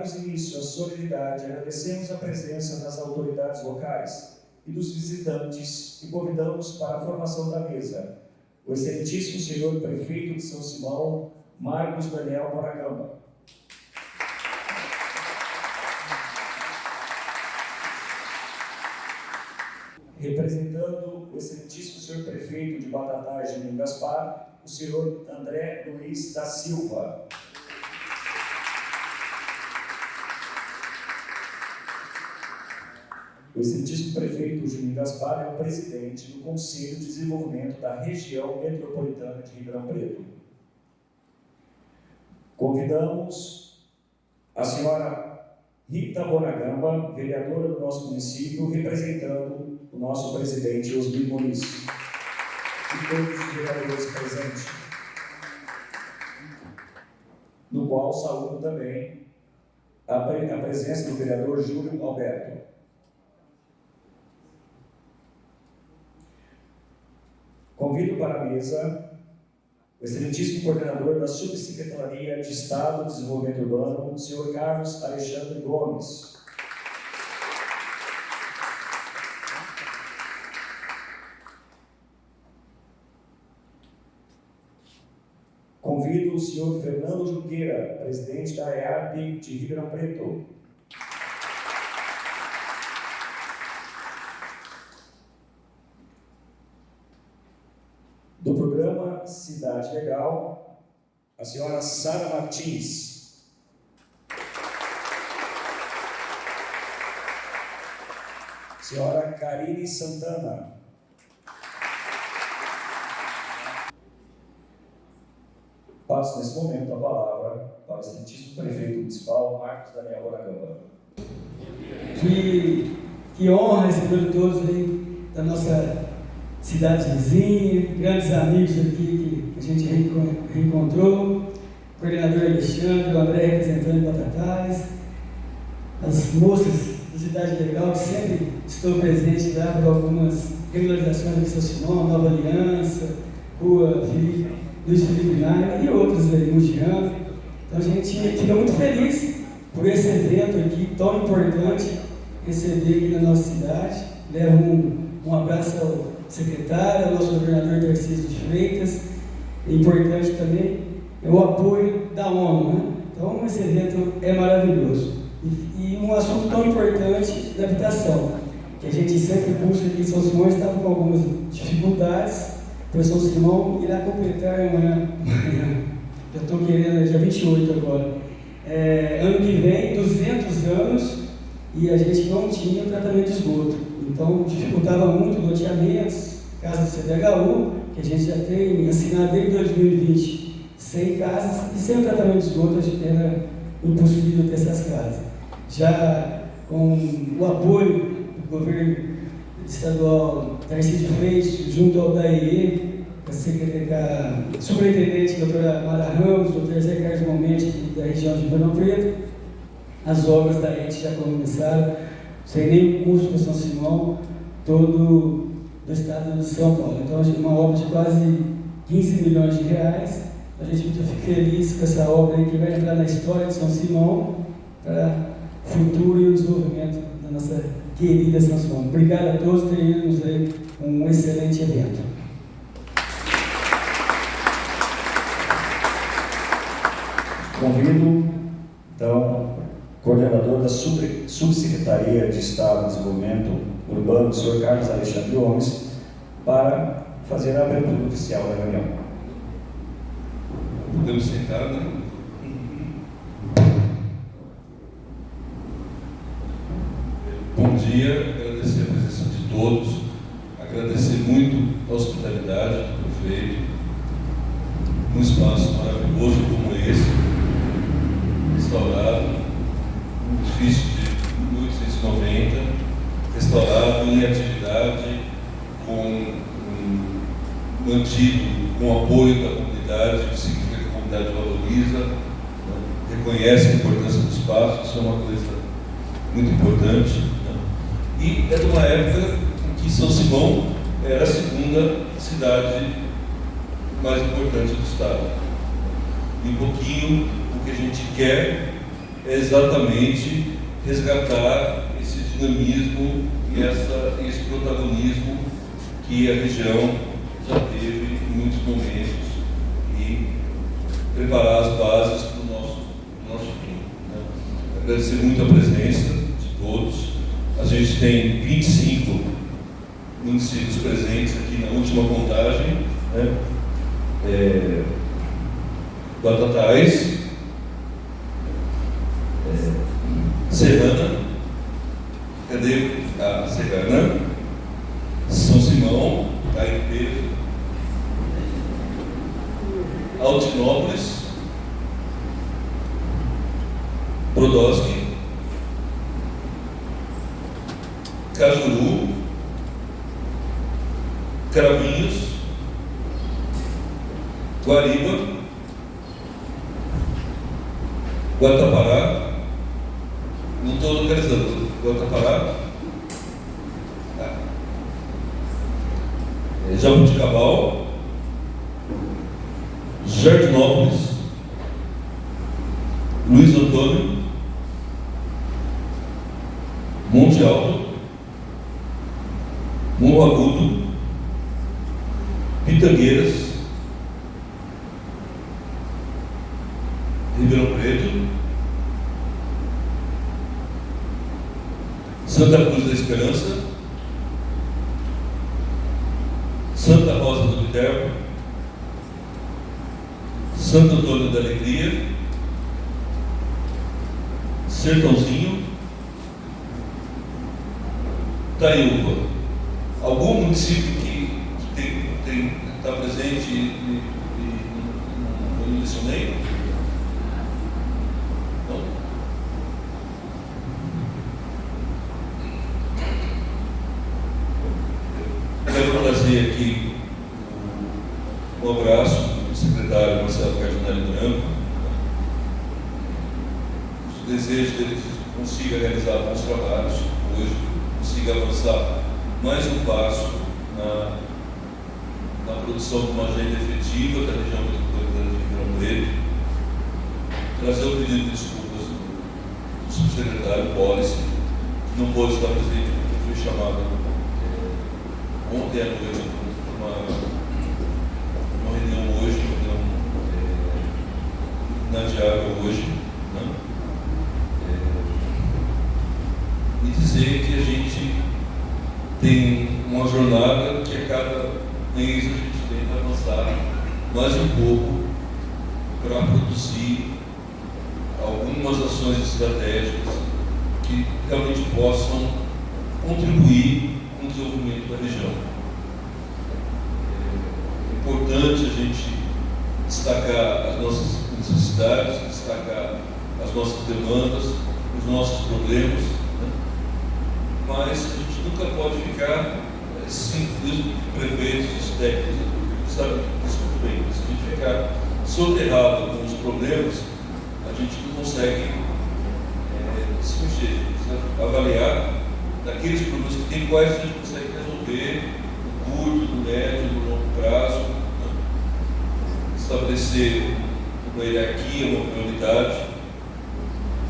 darmos início à solenidade, agradecemos a presença das autoridades locais e dos visitantes e convidamos para a formação da mesa o excelentíssimo senhor prefeito de São Simão, Marcos Daniel Paragamba. Representando o excelentíssimo senhor prefeito de Batatais de Minas Gaspar, o senhor André Luiz da Silva. O excelentíssimo prefeito Juninho Gaspar é o presidente do Conselho de Desenvolvimento da Região Metropolitana de Ribeirão Preto. Convidamos a senhora Rita Bonagamba, vereadora do nosso município, representando o nosso presidente Osmir Muniz e todos os vereadores presentes, no qual saúdo também a presença do vereador Júlio Alberto. Convido para a mesa o excelentíssimo coordenador da Subsecretaria de Estado de Desenvolvimento Urbano, o senhor Carlos Alexandre Gomes. Convido o senhor Fernando Junqueira, presidente da EARP de Ribeirão Preto. Do programa Cidade Legal, a senhora Sara Martins. Senhora Karine Santana. Passo nesse momento a palavra para o excelentíssimo prefeito municipal, Marcos Daniel Bonagamba. Que honra receber todos aí da nossa cidade vizinha, grandes amigos aqui que a gente reencontrou, o coordenador Alexandre, o André representando Batatais, as moças da Cidade Legal, que sempre estou presente lá por algumas regularizações de São Simão, Nova Aliança, Rua Luiz Felipe Nair e outros aí, Mugiano. Então a gente fica muito feliz por esse evento aqui tão importante, receber aqui na nossa cidade. Levo um abraço ao secretário, ao nosso governador Tarcísio de Freitas. É importante também o apoio da ONU, né? Então esse evento é maravilhoso. E um assunto tão importante da habitação, que a gente sempre busca aqui em São Simão, estava com algumas dificuldades, pois São Simão irá completar amanhã, já estou querendo, dia 28 agora, ano que vem, 200 anos, e a gente não tinha tratamento de esgoto. Então, dificultava muito loteamentos, casas do CDHU, que a gente já tem assinado desde 2020, 100 casas, e sem tratamento de esgoto a gente era impossível ter essas casas. Já com o apoio do governo estadual Tarcísio de Freitas, junto ao DAE, a superintendente, a doutora Mara Ramos, o doutor Zé Carlos Momente, da região de Ribeirão Preto, as obras da ET já começaram, sem nenhum custo para São Simão, todo do estado de São Paulo. Então, uma obra de quase 15 milhões de reais. A gente fica feliz com essa obra aí que vai entrar na história de São Simão para o futuro e o desenvolvimento da nossa querida São Simão. Obrigado a todos, teremos aí um excelente evento. Convido, então, o coordenador da Subsecretaria de Estado de Desenvolvimento Urbano, o senhor Carlos Alexandre Gomes, para fazer a abertura oficial da reunião. Podemos sentar, né? Bom dia, agradecer a presença de todos, agradecer muito a hospitalidade do prefeito, num espaço maravilhoso como esse, restaurado, um edifício de 1890, restaurado em atividade, mantido com apoio da comunidade, que significa que a comunidade valoriza, né, reconhece a importância do espaço, isso é uma coisa muito importante. Né? E é de uma época em que São Simão era a segunda cidade mais importante do estado. E um pouquinho o que a gente quer é exatamente resgatar esse dinamismo e esse protagonismo que a região já teve em muitos momentos e preparar as bases para o nosso fim. Né? Agradecer muito a presença de todos. A gente tem 25 municípios presentes aqui na última contagem, né? Batatais, Serrana, cadê a Serrana? São Simão, Caipira, Altinópolis, Brodowski, Cajuru, Cravinhos, Guariba, Guatapará, não estou localizando, Guatapará, Jabuticabal, Jardinópolis, Luiz Antônio, Monte Alto, Morro Agudo, Pitangueiras, Ribeirão Preto, Santa Cruz da Esperança, Santa Rosa do Viterbo, Santo Antônio da Alegria, Sertãozinho, Taiúba. Algum município que está presente e não mencionei? Não. Quero trazer aqui um abraço do secretário Marcelo Cardinale Branco. O desejo dele que consiga realizar bons trabalhos hoje, consiga avançar mais um passo na produção de uma agenda efetiva da região metropolitana de Ribeirão Preto. Trazer o pedido de desculpas do subsecretário Policy, que não pôde estar presente porque foi chamado ontem à noite para uma reunião hoje, uma reunião inadiável hoje, né? E dizer que a gente tem uma jornada que a cada mês a gente tenta avançar mais um pouco para produzir algumas ações estratégicas que realmente possam contribuir com o desenvolvimento da região. É importante a gente destacar as nossas necessidades, destacar as nossas demandas, os nossos problemas, né? Mas a gente nunca pode ficar simplesmente prefeitos, técnicos, sabe? Desculpe bem, se a gente ficar soterrado com os problemas, a gente não consegue se mexer, precisa avaliar daqueles problemas que tem, quais a gente consegue resolver no curto, no médio, no longo prazo, né? Estabelecer uma hierarquia, uma prioridade,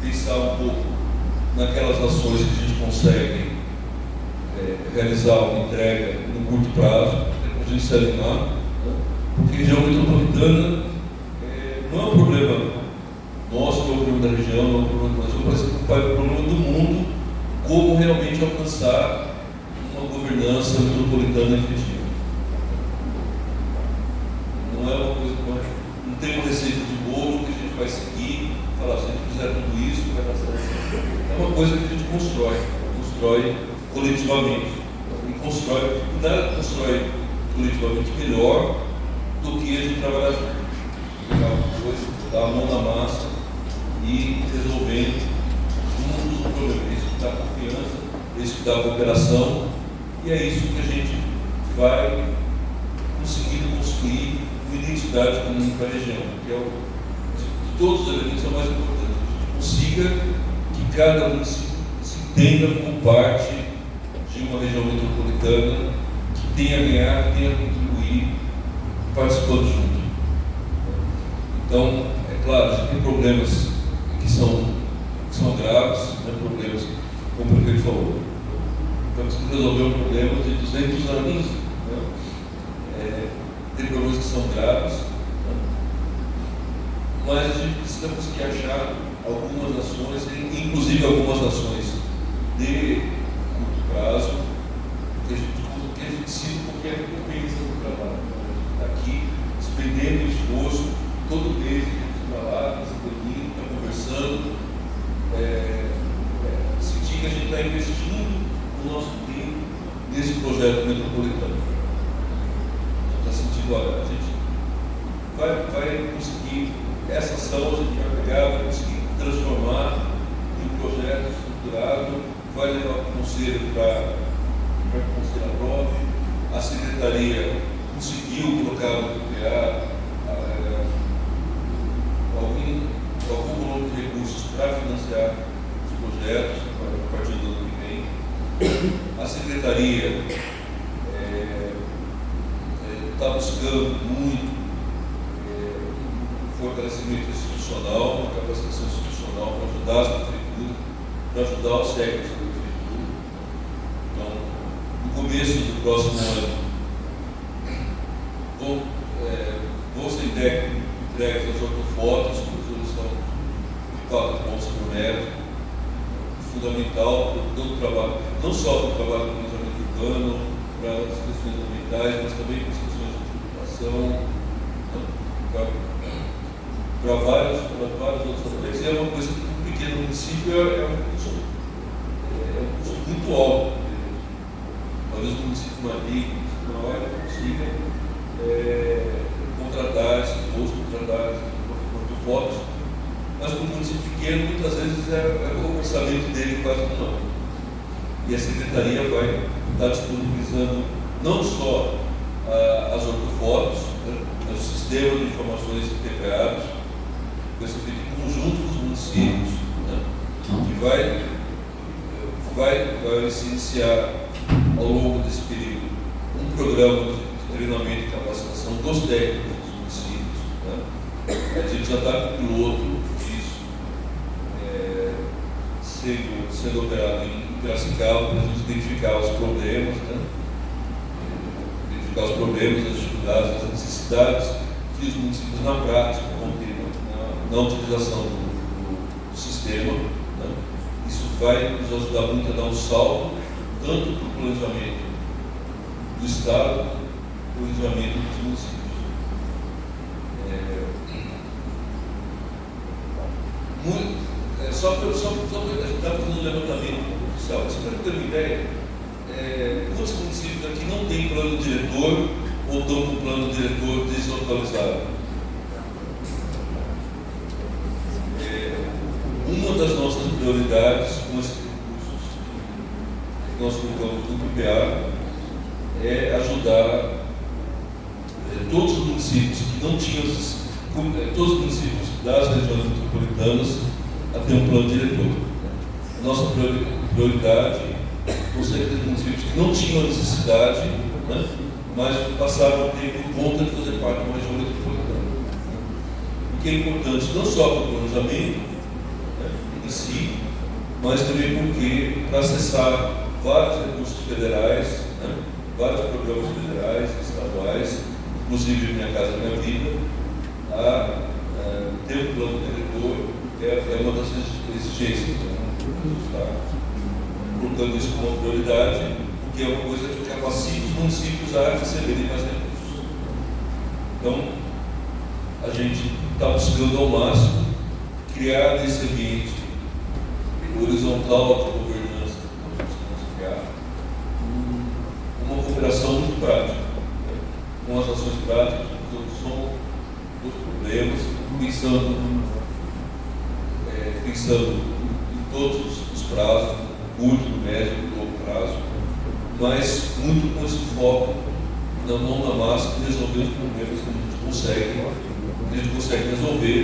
pensar um pouco naquelas ações que a gente consegue realizar uma entrega no curto prazo, para a gente se alinhar, né? Porque a região metropolitana não é um problema nosso, não é um problema da região, não é um problema do Brasil, mas é um problema do mundo, como realmente alcançar uma governança metropolitana efetiva. Não é uma coisa, não tem uma receita de bolo que a gente vai seguir, falar, se a gente fizer tudo isso, vai dar certo. É uma coisa que a gente constrói coletivamente. E nada constrói coletivamente melhor do que a gente trabalhar junto. Pegar uma coisa, botar a mão na massa e resolvendo juntos o problema. Isso que dá confiança, isso que dá cooperação, e é isso que a gente vai conseguindo construir uma identidade comum para a região, que é de todos os elementos é o mais importante. A gente consiga que cada município se entenda como parte de uma região metropolitana que tenha a ganhar, que tenha a contribuir, participando junto. Então, é claro, a gente tem problemas que são que são graves, né, problemas, como o prefeito falou. Temos que resolver um problema de 200 anos. Né? Tem problemas que são graves, né? Mas a gente precisa conseguir achar algumas ações, inclusive algumas ações de curto prazo, que a gente sinta qualquer recompensa do trabalho. Está aqui, despendendo esforço, todo mês a gente está lá, se reunindo, está conversando, sentir que a gente está investindo o nosso tempo nesse projeto metropolitano. Está sentindo, olha, a gente vai conseguir, essa ação a gente vai pegar, vai conseguir transformar em um projeto estruturado, vai levar para o conselho para que o conselho aprove, a secretaria conseguiu colocar, criar algum volume de recursos para financiar os projetos a partir do ano que vem. A secretaria está buscando muito fortalecimento institucional, uma capacitação institucional para ajudar as prefeituras, para ajudar os técnicos da prefeitura. Então, no começo do próximo ano, vão ser entregues as ortofotos com resolução de 4 pontos por metro, fundamental para todo o trabalho, não só para o trabalho do planejamento urbano, para as questões ambientais, mas também para as questões de tributação, para vários outros aspectos. E é uma coisa que um pequeno município é um custo muito alto. Talvez um município mais rico, maior, consiga contratar esses voos, contratar fotos, mas para um município pequeno, muitas vezes é o orçamento dele quase não. E a secretaria vai estar disponibilizando não só as ortofotos, né, mas o sistema de informações integrados, vai ser feito em conjunto com os municípios, né, que vai se iniciar ao longo desse período um programa de treinamento e capacitação dos técnicos dos municípios. Né. A gente já está com o piloto disso sendo operado em Piracicaba para a gente identificar os problemas, né, identificar os problemas, as dificuldades, as necessidades que os municípios na prática vão ter na utilização do sistema. Né. Isso vai nos ajudar muito a dar um salto tanto para o planejamento do Estado, planejamento dos municípios. Só para a gente estar fazendo um levantamento oficial, só para ter uma ideia, quantos municípios aqui não têm plano diretor ou estão com plano diretor desatualizado? Uma das nossas prioridades com esses recursos que nós colocamos no PPA é ajudar todos os municípios que não tinham, todos os municípios das regiões metropolitanas a ter um plano diretor. A nossa prioridade são aqueles municípios que não tinham necessidade, né, mas passaram a ter por conta de fazer parte de uma região metropolitana. O que é importante não só para o planejamento, né, em si, mas também porque para acessar vários recursos federais, né, vários programas federais, estaduais, inclusive Minha Casa Minha Vida, ter um plano diretor é uma das exigências. Né? Está colocando isso como uma prioridade, porque é uma coisa que capacita os municípios a receberem mais recursos. Então, a gente está buscando ao máximo criar nesse ambiente horizontal de governança, que nós precisamos criar, uma cooperação muito prática, né? Com as ações práticas, resolução dos problemas, pensando em todos os prazos, curto, médio e longo prazo, mas muito com esse foco na mão na massa de resolver os problemas que a gente consegue resolver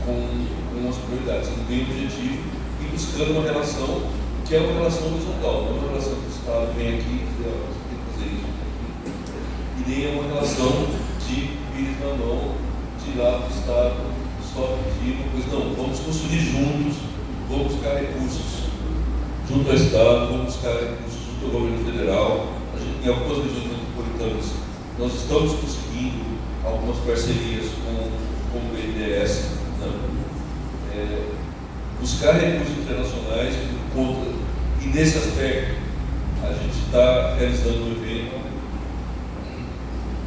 com as prioridades, com bem objetivo e buscando uma relação que é uma relação horizontal, não é uma relação que o Estado vem aqui e diz, você tem que fazer isso. E nem é uma relação de pires na mão, de ir lá para o Estado só pedir, pois não, vamos construir juntos, vamos buscar recursos junto ao Estado, vamos buscar recursos junto ao governo federal. Em algumas regiões metropolitanas nós estamos conseguindo algumas parcerias com o BNDES, né? Buscar recursos internacionais por conta, e nesse aspecto a gente está realizando um evento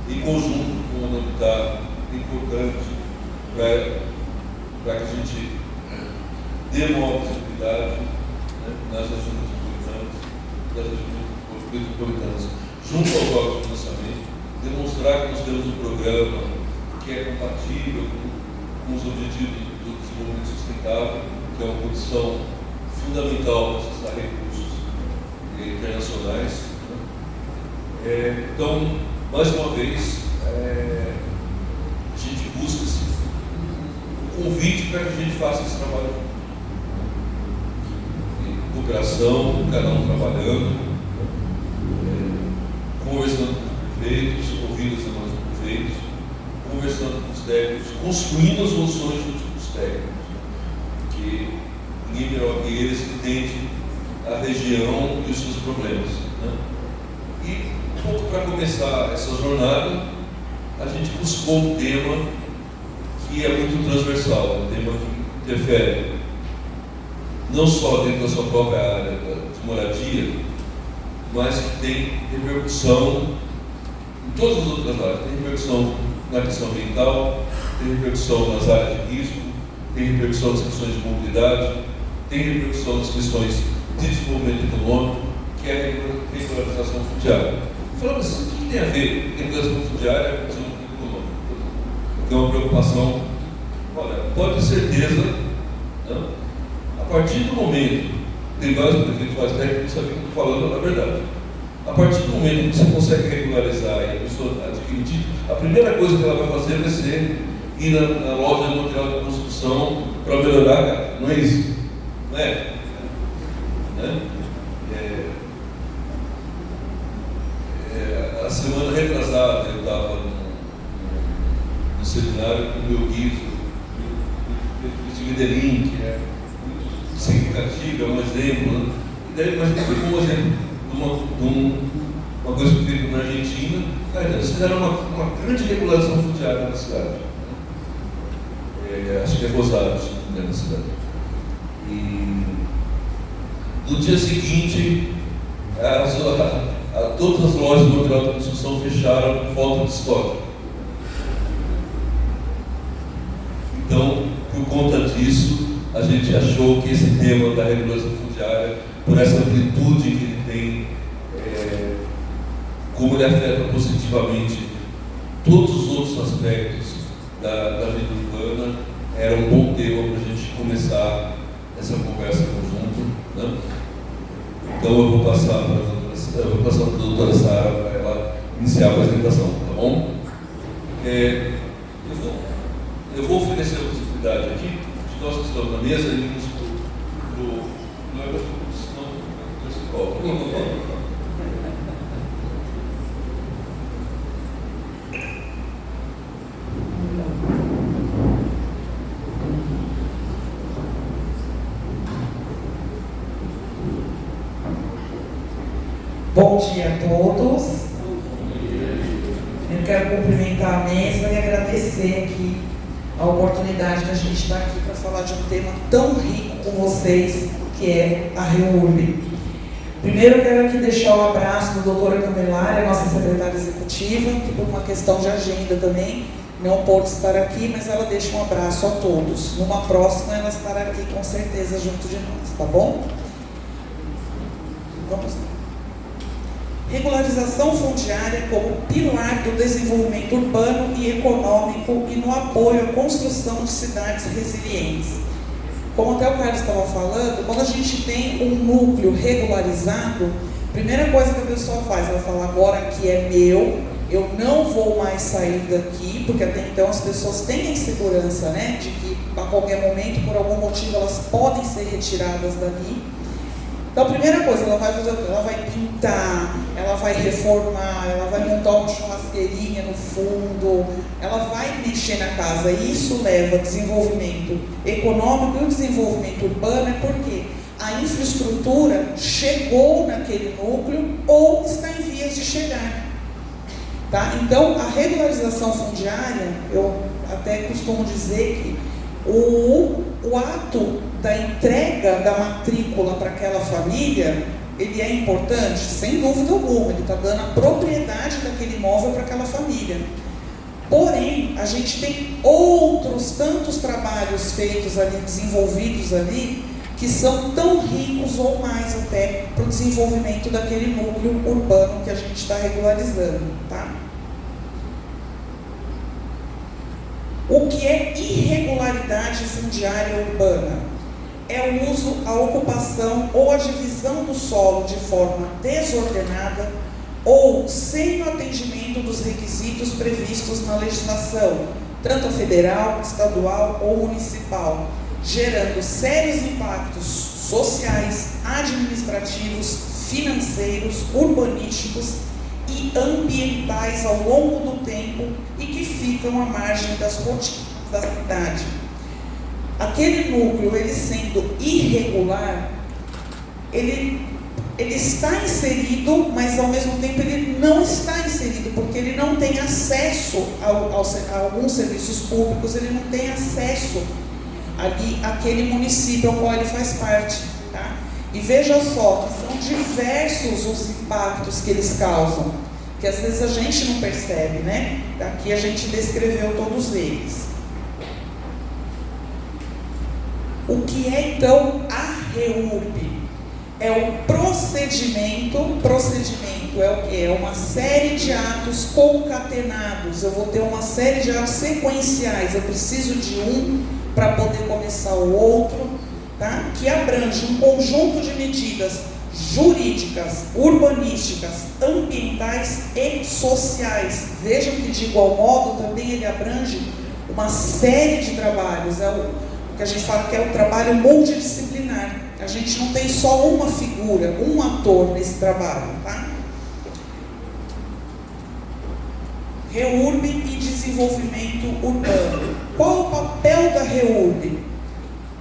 em conjunto com o Habitat importante para que a gente dê maior visibilidade, né, nas regiões metropolitanas, junto aos órgãos de financiamento, demonstrar que nós temos um programa que é compatível com os objetivos do desenvolvimento sustentável, que é uma condição fundamental para acessar recursos internacionais, né? Então, mais uma vez, a gente busca um convite para que a gente faça esse trabalho. Cooperação, cada um trabalhando, conversando com os prefeitos, ouvindo as demandas dos prefeitos, conversando com os técnicos, construindo as soluções junto com os técnicos, que ninguém melhor que eles entende a região e os seus problemas, né? E um pouco para começar essa jornada, a gente buscou um tema que é muito transversal, um tema que interfere não só dentro da sua própria área de moradia, mas que tem repercussão em todas as outras áreas. Tem repercussão na questão ambiental, tem repercussão nas áreas de risco, tem repercussão nas questões de mobilidade, tem repercussão nas questões de desenvolvimento econômico, que é a regularização fundiária. Falamos, o que tem a ver regularização fundiária com desenvolvimento econômico? É uma preocupação. Olha, pode ter certeza, né? A partir do momento, tem vários prefeitos mais técnicos que sabem que eu estou falando a verdade. A partir do momento que você consegue regularizar e a pessoa adquirir título, a primeira coisa que ela vai fazer vai ser ir na loja de material de construção para melhorar a casa. Não é isso? Não é? Né? A semana retrasada eu estava no seminário com o meu guia, o Medellín, que é muito significativo, é um exemplo, né? E daí, mas foi um exemplo de uma coisa que feita na Argentina. Eles fizeram uma grande regulação fundiária na cidade. Acho que é Rosário, se não me engano, na cidade. E no dia seguinte, todas as lojas do material de construção fecharam por falta de estoque. Então, por conta disso, a gente achou que esse tema da regulação fundiária, por essa amplitude que ele tem, como ele afeta positivamente todos os outros aspectos da vida urbana, era um bom tema para a gente começar essa conversa conjunta, né? Então eu vou passar para a doutora Sara para ela iniciar a apresentação, tá bom? Eu vou oferecer a possibilidade aqui de nós que estamos na mesa irmos para o Bom dia a todos. Eu quero cumprimentar a mesa e agradecer aqui a oportunidade da gente estar aqui para falar de um tema tão rico com vocês, que é a REURB. Primeiro eu quero aqui deixar o abraço da doutora Candelária, nossa secretária executiva, que por uma questão de agenda também não pôde estar aqui, mas ela deixa um abraço a todos. Numa próxima ela estará aqui com certeza junto de nós, tá bom? Vamos lá. Regularização fundiária como pilar do desenvolvimento urbano e econômico e no apoio à construção de cidades resilientes. Como até o Carlos estava falando, quando a gente tem um núcleo regularizado, a primeira coisa que a pessoa faz, ela fala, agora aqui é meu, eu não vou mais sair daqui, porque até então as pessoas têm a insegurança, né, de que a qualquer momento, por algum motivo, elas podem ser retiradas dali. Então, a primeira coisa, ela vai fazer, ela vai pintar, ela vai reformar, ela vai montar uma churrasqueirinha no fundo, ela vai mexer na casa. E isso leva a desenvolvimento econômico, e o desenvolvimento urbano é porque a infraestrutura chegou naquele núcleo ou está em vias de chegar. Tá? Então, a regularização fundiária, eu até costumo dizer que o ato da entrega da matrícula para aquela família, ele é importante, sem dúvida alguma, ele está dando a propriedade daquele imóvel para aquela família. Porém, a gente tem outros tantos trabalhos feitos ali, desenvolvidos ali, que são tão ricos ou mais até para o desenvolvimento daquele núcleo urbano que a gente está regularizando, tá? O que é irregularidade fundiária urbana? É o uso, a ocupação ou a divisão do solo de forma desordenada ou sem o atendimento dos requisitos previstos na legislação, tanto federal, estadual ou municipal, gerando sérios impactos sociais, administrativos, financeiros, urbanísticos e ambientais ao longo do tempo e que ficam à margem das rotinas da cidade. Aquele núcleo, ele sendo irregular, ele está inserido, mas ao mesmo tempo ele não está inserido, porque ele não tem acesso a alguns serviços públicos, ele não tem acesso ali àquele município ao qual ele faz parte, tá? E veja só, que são diversos os impactos que eles causam, que às vezes a gente não percebe, né? Aqui a gente descreveu todos eles. O que é então a REURB? É o procedimento é o que? É uma série de atos concatenados. Eu vou ter uma série de atos sequenciais, eu preciso de um para poder começar o outro, tá? Que abrange um conjunto de medidas jurídicas, urbanísticas, ambientais e sociais. Vejam que de igual modo também ele abrange uma série de trabalhos, é o que a gente fala que é um trabalho multidisciplinar. A gente não tem só uma figura, um ator nesse trabalho, tá? REURB e desenvolvimento urbano. Qual o papel da REURB?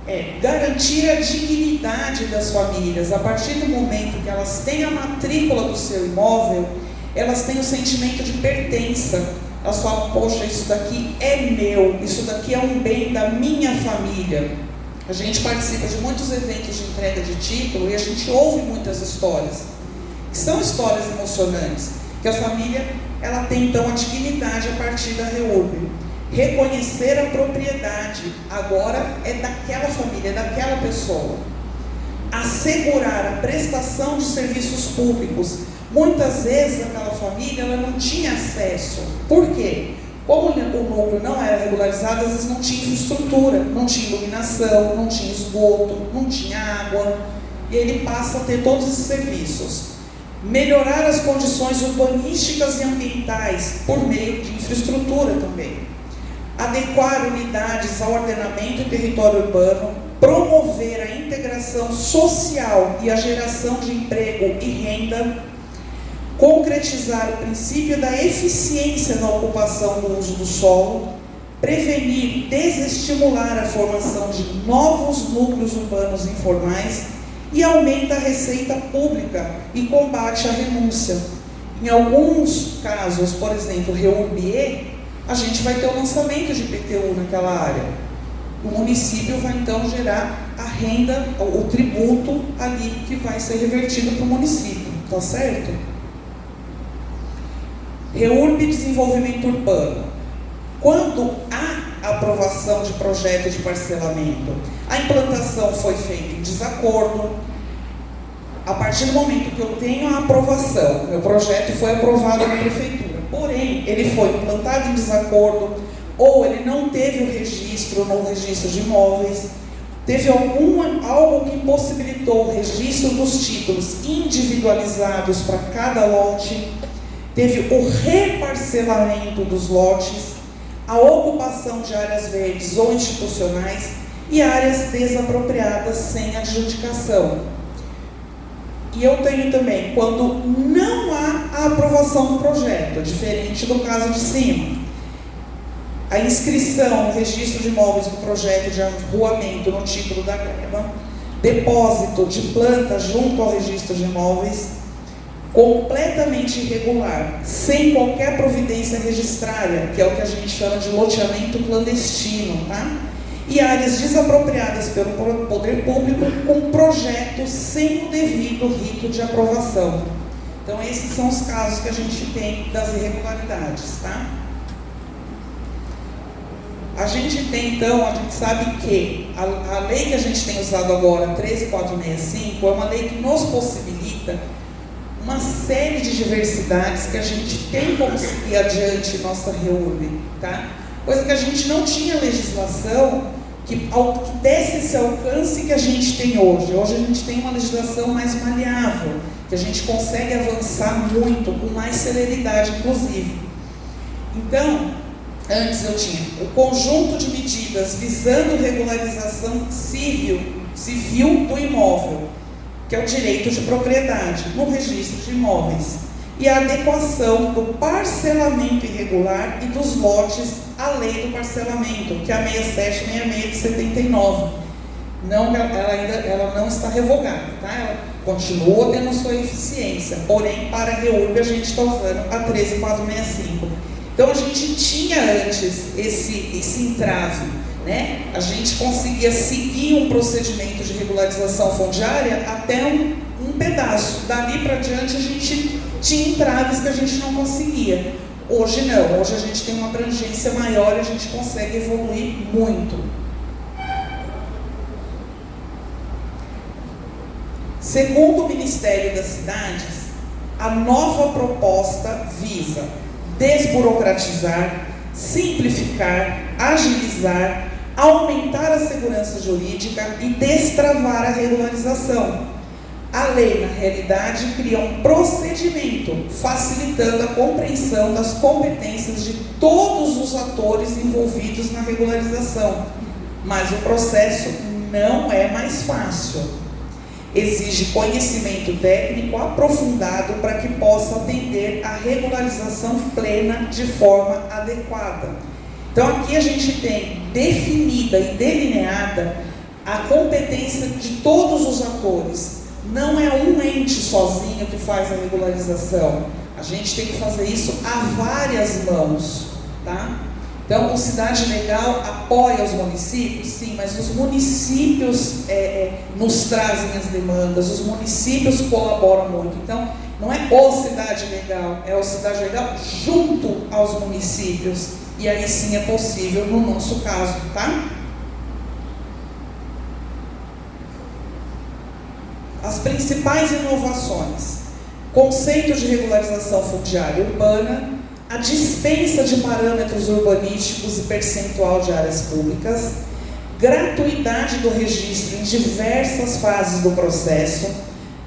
É garantir a dignidade das famílias. A partir do momento que elas têm a matrícula do seu imóvel, elas têm o sentimento de pertença. Elas falam, poxa, isso daqui é meu, isso daqui é um bem da minha família. A gente participa de muitos eventos de entrega de título e a gente ouve muitas histórias, que são histórias emocionantes, que a família, ela tem então a dignidade a partir da REURB. Reconhecer a propriedade, agora é daquela família, é daquela pessoa. Assegurar a prestação de serviços públicos. Muitas vezes aquela família ela não tinha acesso. Por quê? Como o núcleo não era regularizado, às vezes não tinha infraestrutura, não tinha iluminação, não tinha esgoto, não tinha água. E ele passa a ter todos esses serviços. Melhorar as condições urbanísticas e ambientais por meio de infraestrutura também. Adequar unidades ao ordenamento e território urbano, promover a integração social e a geração de emprego e renda, concretizar o princípio da eficiência na ocupação do uso do solo, prevenir e desestimular a formação de novos núcleos urbanos informais e aumenta a receita pública e combate a renúncia. Em alguns casos, por exemplo, REURB, a gente vai ter o lançamento de IPTU naquela área. O município vai então gerar a renda, o tributo ali que vai ser revertido para o município, tá certo? REURB e desenvolvimento urbano. Quando há aprovação de projeto de parcelamento, a implantação foi feita em desacordo. A partir do momento que eu tenho a aprovação, meu projeto foi aprovado na prefeitura, porém, ele foi implantado em desacordo, ou ele não teve o registro no registro de imóveis, teve algo que impossibilitou o registro dos títulos individualizados para cada lote, teve o reparcelamento dos lotes, a ocupação de áreas verdes ou institucionais e áreas desapropriadas sem adjudicação. E eu tenho também quando não há a aprovação do projeto, diferente do caso de cima. A inscrição no registro de imóveis do projeto de arruamento no título da gleba, depósito de planta junto ao registro de imóveis, completamente irregular, sem qualquer providência registrária, que é o que a gente chama de loteamento clandestino, tá? E áreas desapropriadas pelo poder público com projetos sem o devido rito de aprovação. Então, esses são os casos que a gente tem das irregularidades, tá? A gente tem, então, a gente sabe que a lei que a gente tem usado agora, 13.465, é uma lei que nos possibilita uma série de diversidades que a gente tem como seguir adiante nossa REURB, tá? Coisa que a gente não tinha legislação que desse esse alcance que a gente tem hoje. Hoje a gente tem uma legislação mais maleável, que a gente consegue avançar muito, com mais celeridade, inclusive. Então, antes eu tinha o conjunto de medidas visando regularização civil do imóvel, que é o direito de propriedade no registro de imóveis, e a adequação do parcelamento irregular e dos lotes à lei do parcelamento, que é a 6766 de 79. Ela não está revogada, tá? Ela continua tendo sua eficiência, porém, para a REURB a gente está usando a 13.465. Então, a gente tinha antes esse entrave, né? A gente conseguia seguir um procedimento de regularização fundiária até um pedaço. Dali para diante, a gente tinha entraves que a gente não conseguia. Hoje não, hoje a gente tem uma abrangência maior e a gente consegue evoluir muito. Segundo o Ministério das Cidades, a nova proposta visa desburocratizar, simplificar, agilizar, aumentar a segurança jurídica e destravar a regularização. A lei, na realidade, cria um procedimento facilitando a compreensão das competências de todos os atores envolvidos na regularização, mas o processo não é mais fácil. Exige conhecimento técnico aprofundado para que possa atender à regularização plena de forma adequada. Então, aqui a gente tem definida e delineada a competência de todos os atores. Não é um ente sozinho que faz a regularização. A gente tem que fazer isso a várias mãos, tá? Então, o Cidade Legal apoia os municípios? Sim, mas os municípios nos trazem as demandas, os municípios colaboram muito. Então, não é o Cidade Legal, é o Cidade Legal junto aos municípios. E aí sim é possível no nosso caso, tá? As principais inovações: conceito de regularização fundiária urbana, a dispensa de parâmetros urbanísticos e percentual de áreas públicas, gratuidade do registro em diversas fases do processo,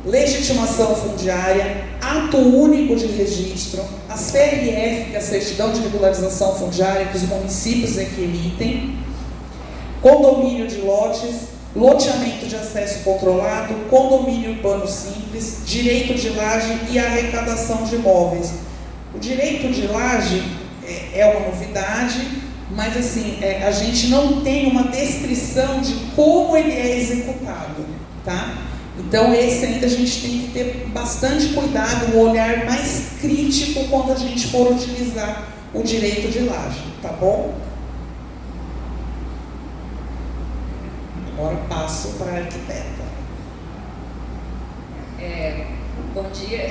legitimação fundiária, ato único de registro, a CRF, que é a Certidão de Regularização Fundiária, que os municípios é que emitem, condomínio de lotes, loteamento de acesso controlado, condomínio urbano simples, direito de laje e arrecadação de imóveis. O direito de laje é uma novidade, mas assim, a gente não tem uma descrição de como ele é executado, tá? Então esse ainda a gente tem que ter bastante cuidado, um olhar mais crítico quando a gente for utilizar o direito de laje, tá bom? Agora passo para a arquiteta. Bom dia.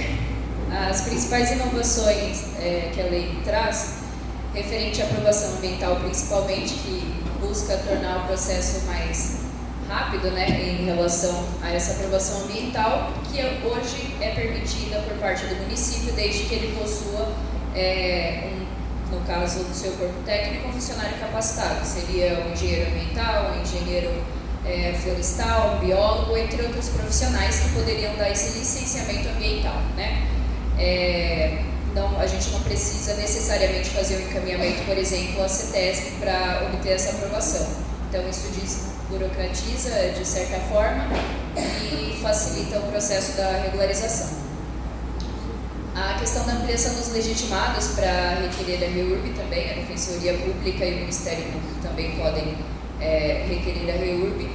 As principais inovações que a lei traz, referente à aprovação ambiental principalmente, que busca tornar o processo mais rápido, né, em relação a essa aprovação ambiental, que hoje é permitida por parte do município, desde que ele possua, no caso do seu corpo técnico, um funcionário capacitado. Seria um engenheiro ambiental, um engenheiro florestal, um biólogo, entre outros profissionais que poderiam dar esse licenciamento ambiental, né? A gente não precisa necessariamente fazer um encaminhamento, por exemplo, à CETESB para obter essa aprovação. Então, isso diz desburocratiza de certa forma e facilita o processo da regularização. A questão da ampliação dos legitimados para requerer a REURB também, a Defensoria Pública e o Ministério Público também podem requerer a REURB.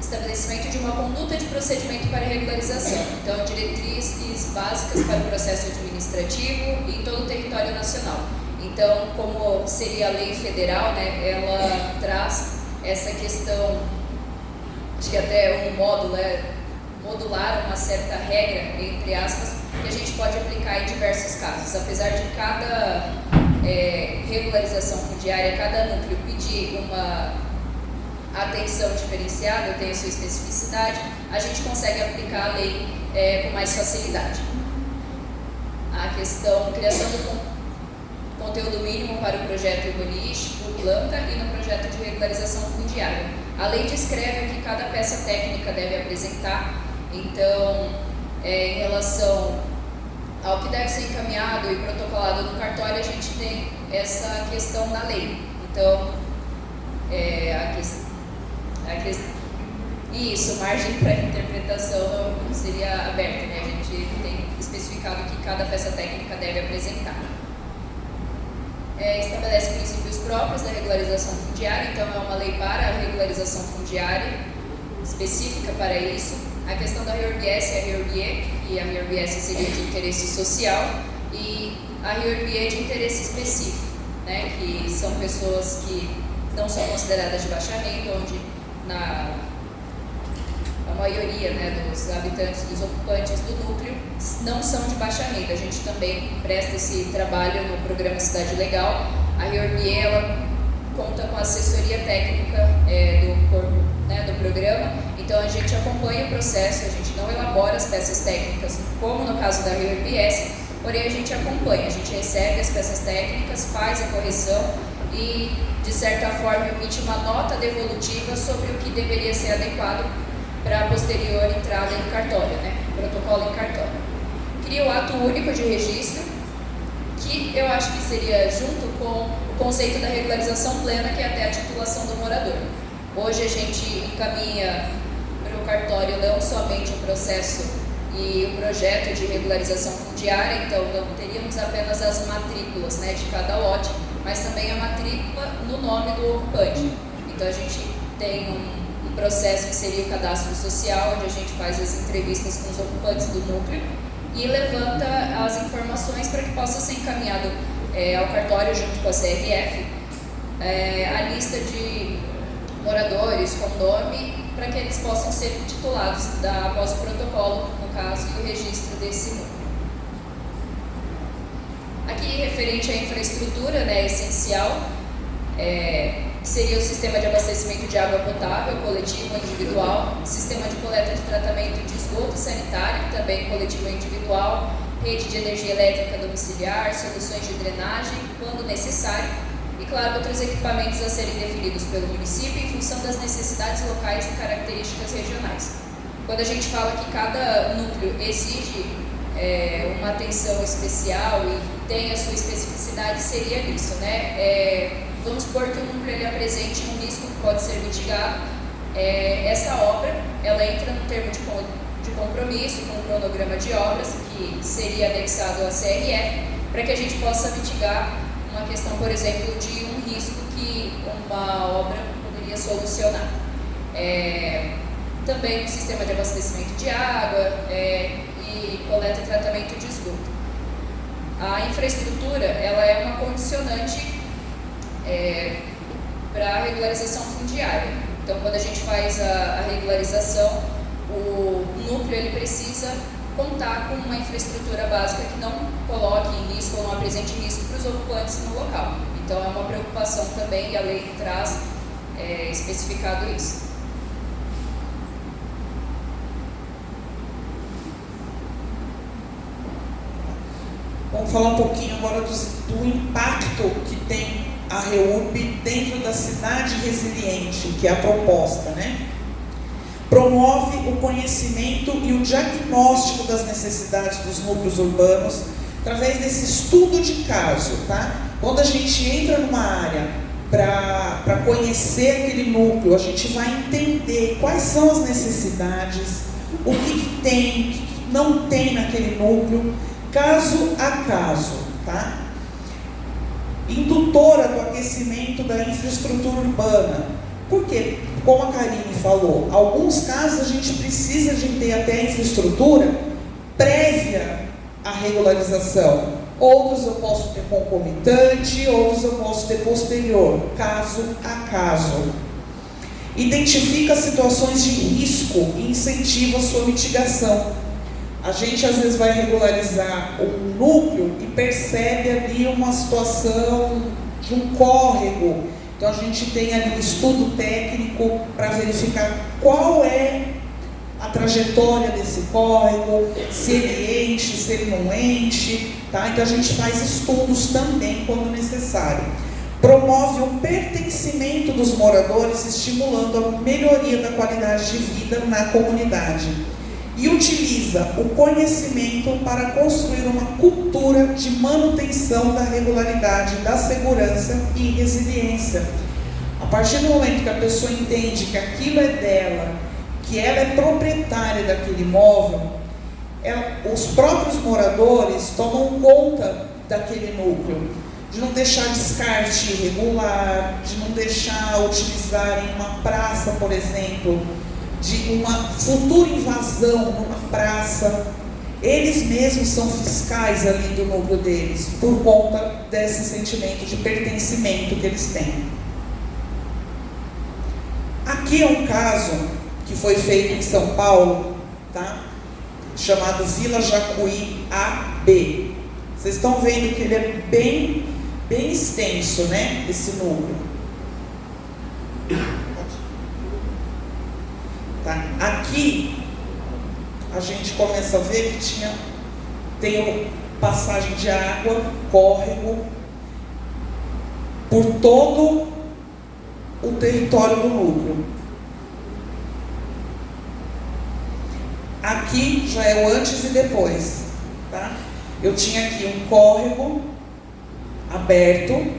Estabelecimento de uma conduta de procedimento para regularização, então diretrizes básicas para o processo administrativo em todo o território nacional. Então, como seria a lei federal, né, ela traz essa questão, acho que até um módulo modular uma certa regra, entre aspas, que a gente pode aplicar em diversos casos. Apesar de cada regularização fundiária, cada núcleo pedir uma atenção diferenciada, tem a sua especificidade, a gente consegue aplicar a lei com mais facilidade. A questão, criação do conteúdo mínimo para o projeto urbanístico, planta e no projeto de regularização fundiária. A lei descreve o que cada peça técnica deve apresentar, então, em relação ao que deve ser encaminhado e protocolado no cartório, a gente tem essa questão na lei. Então, isso, margem para interpretação não seria aberta, né? A gente tem especificado o que cada peça técnica deve apresentar. Estabelece princípios próprios da regularização fundiária, então é uma lei para a regularização fundiária, específica para isso. A questão da REURB-S é a REURB-E, e a REURB-S seria de interesse social, e a REURB-E é de interesse específico, né? Que são pessoas que não são consideradas de baixa renda, onde a maioria, né, dos habitantes, dos ocupantes do núcleo não são de baixa renda. A gente também presta esse trabalho no programa Cidade Legal. A REURB-E, ela conta com a assessoria técnica do corpo, né, do programa, então a gente acompanha o processo, a gente não elabora as peças técnicas, como no caso da REURB-S, porém a gente acompanha, a gente recebe as peças técnicas, faz a correção e, de certa forma, emite uma nota devolutiva sobre o que deveria ser adequado para a posterior entrada em cartório, né? Protocolo em cartório. Cria o ato único de registro, que eu acho que seria junto com o conceito da regularização plena, que é até a titulação do morador. Hoje a gente encaminha para o cartório não somente o processo e o projeto de regularização fundiária, então não teríamos apenas as matrículas, né, de cada lote, mas também a matrícula no nome do ocupante. Então a gente tem um processo que seria o cadastro social, onde a gente faz as entrevistas com os ocupantes do núcleo e levanta as informações para que possa ser encaminhado ao cartório junto com a CRF a lista de moradores com nome, para que eles possam ser titulados após o protocolo, no caso, e o registro desse núcleo. Aqui, referente à infraestrutura, né, essencial, que seria o sistema de abastecimento de água potável, coletivo ou individual, sistema de coleta de tratamento de esgoto sanitário, também coletivo ou individual, rede de energia elétrica domiciliar, soluções de drenagem, quando necessário, e, claro, outros equipamentos a serem definidos pelo município em função das necessidades locais e características regionais. Quando a gente fala que cada núcleo exige uma atenção especial e tem a sua especificidade, seria isso, né? Vamos supor que o núcleo ele apresente um risco que pode ser mitigado. Essa obra, ela entra no termo de compromisso, com o cronograma de obras, que seria anexado à CRF, para que a gente possa mitigar uma questão, por exemplo, de um risco que uma obra poderia solucionar. Também o sistema de abastecimento de água e coleta e tratamento de esgoto. A infraestrutura, ela é uma condicionante para a regularização fundiária. Então, quando a gente faz a regularização, o núcleo ele precisa contar com uma infraestrutura básica que não coloque em risco ou não apresente risco para os ocupantes no local. Então, é uma preocupação também, e a lei traz especificado isso. Vamos falar um pouquinho agora do impacto que tem a REURB dentro da cidade resiliente, que é a proposta, né? Promove o conhecimento e o diagnóstico das necessidades dos núcleos urbanos através desse estudo de caso, tá? Quando a gente entra numa área para conhecer aquele núcleo, a gente vai entender quais são as necessidades, o que tem, o que não tem naquele núcleo, caso a caso, tá? Indutora do aquecimento da infraestrutura urbana. Porque, como a Karine falou, alguns casos a gente precisa de ter até a infraestrutura prévia à regularização. Outros eu posso ter concomitante, outros eu posso ter posterior, caso a caso. Identifica situações de risco e incentiva a sua mitigação. A gente às vezes vai regularizar um núcleo e percebe ali uma situação de um córrego. Então a gente tem ali um estudo técnico para verificar qual é a trajetória desse córrego, se ele enche, se ele não enche, tá? Então a gente faz estudos também quando necessário. Promove o pertencimento dos moradores, estimulando a melhoria da qualidade de vida na comunidade. E utiliza o conhecimento para construir uma cultura de manutenção da regularidade, da segurança e resiliência. A partir do momento que a pessoa entende que aquilo é dela, que ela é proprietária daquele imóvel, os próprios moradores tomam conta daquele núcleo, de não deixar descarte irregular, de não deixar utilizarem uma praça, por exemplo, de uma futura invasão numa praça. Eles mesmos são fiscais ali do núcleo deles, por conta desse sentimento de pertencimento que eles têm. Aqui é um caso que foi feito em São Paulo, tá? Chamado Vila Jacuí AB. Vocês estão vendo que ele é bem extenso, né? Esse núcleo. Tá? Aqui a gente começa a ver que tem passagem de água, córrego, por todo o território do núcleo. Aqui já é o antes e depois, tá? Eu tinha aqui um córrego aberto,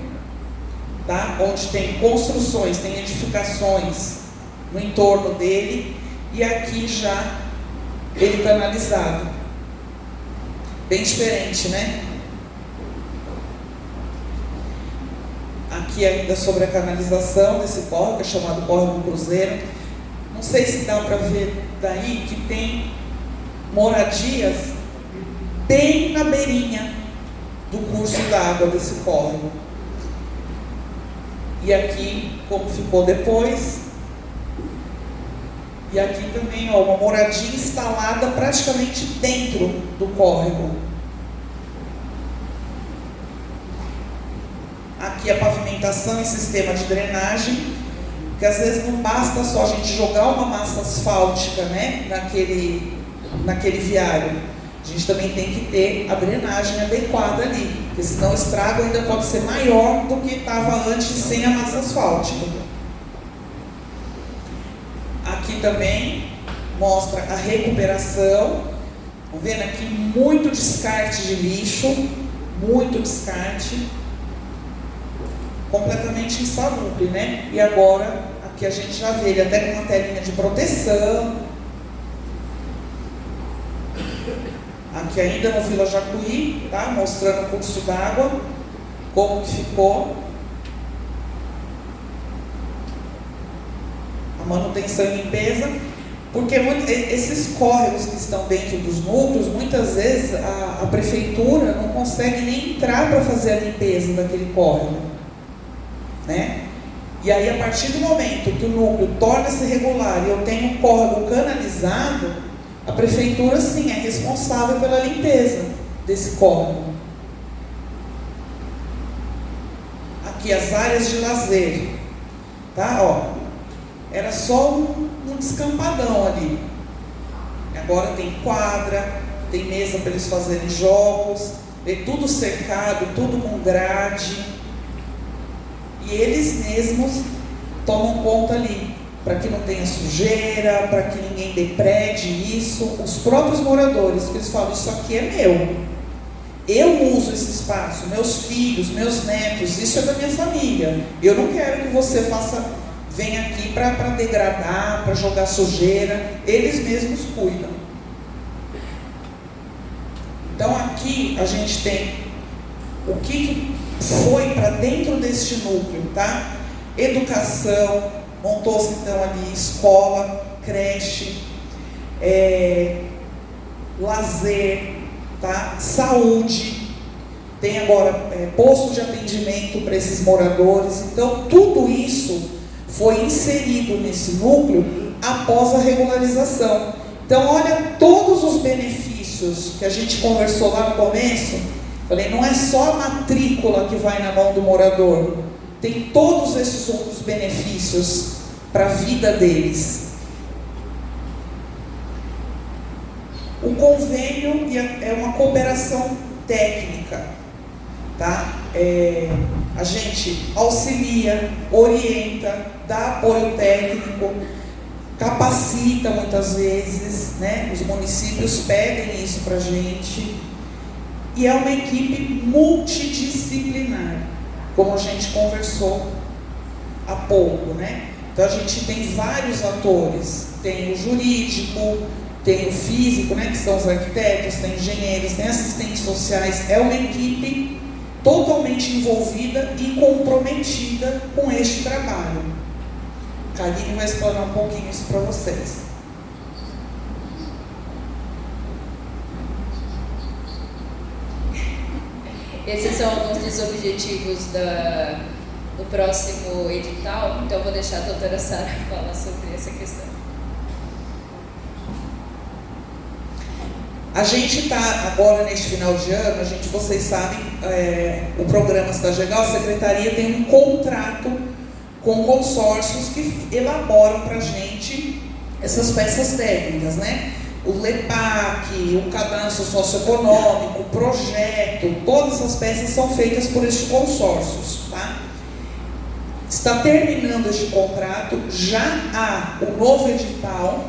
tá? Onde tem construções, tem edificações no entorno dele, e aqui já ele canalizado. Bem diferente, né? Aqui ainda sobre a canalização desse córrego, que é chamado Córrego Cruzeiro. Não sei se dá para ver daí que tem moradias bem na beirinha do curso d'água desse córrego. E aqui, como ficou depois, e aqui também, ó, uma moradia instalada praticamente dentro do córrego. Aqui a pavimentação e sistema de drenagem, porque às vezes não basta só a gente jogar uma massa asfáltica, né, naquele viário. A gente também tem que ter a drenagem adequada ali, porque senão o estrago ainda pode ser maior do que estava antes sem a massa asfáltica. Aqui também mostra a recuperação. Estão vendo aqui muito descarte de lixo, muito descarte, completamente insalubre, né? E agora aqui a gente já vê ele até com uma telinha de proteção. Aqui ainda no Vila Jacuí, tá? Mostrando o curso d'água, como que ficou. A manutenção e limpeza, porque esses córregos que estão dentro dos núcleos, muitas vezes a prefeitura não consegue nem entrar para fazer a limpeza daquele córrego, né? E aí, a partir do momento que o núcleo torna-se regular e eu tenho um córrego canalizado, a prefeitura sim é responsável pela limpeza desse córrego. Aqui as áreas de lazer, tá? Ó, era só um descampadão ali. Agora tem quadra, tem mesa para eles fazerem jogos, é tudo cercado, tudo com grade. E eles mesmos tomam conta ali, para que não tenha sujeira, para que ninguém deprede isso. Os próprios moradores, que eles falam, isso aqui é meu. Eu uso esse espaço, meus filhos, meus netos, isso é da minha família. Eu não quero que você venha aqui para degradar, para jogar sujeira. Eles mesmos cuidam. Então aqui a gente tem o que foi para dentro deste núcleo, tá? Educação, montou-se então ali escola, creche, lazer, tá? Saúde, tem agora posto de atendimento para esses moradores. Então tudo isso foi inserido nesse núcleo após a regularização. Então olha todos os benefícios que a gente conversou lá no começo. Falei, não é só a matrícula que vai na mão do morador, tem todos esses outros benefícios para a vida deles. O convênio é uma cooperação técnica, tá? A gente auxilia, orienta, dá apoio técnico, capacita muitas vezes, né? Os municípios pedem isso para a gente. E é uma equipe multidisciplinar, como a gente conversou há pouco, né? Então a gente tem vários atores, tem o jurídico, tem o físico, né, que são os arquitetos, tem engenheiros, tem assistentes sociais. É uma equipe totalmente envolvida e comprometida com este trabalho. Karine vai explanar um pouquinho isso para vocês. Esses são alguns dos objetivos do próximo edital, então eu vou deixar a doutora Sara falar sobre essa questão. A gente está agora, neste final de ano, vocês sabem, o programa Cidade Legal, a Secretaria tem um contrato com consórcios que elaboram para a gente essas peças técnicas, né? O LEPAC, o cadastro socioeconômico, o projeto, todas essas peças são feitas por estes consórcios, tá? Está terminando este contrato, já há o novo edital.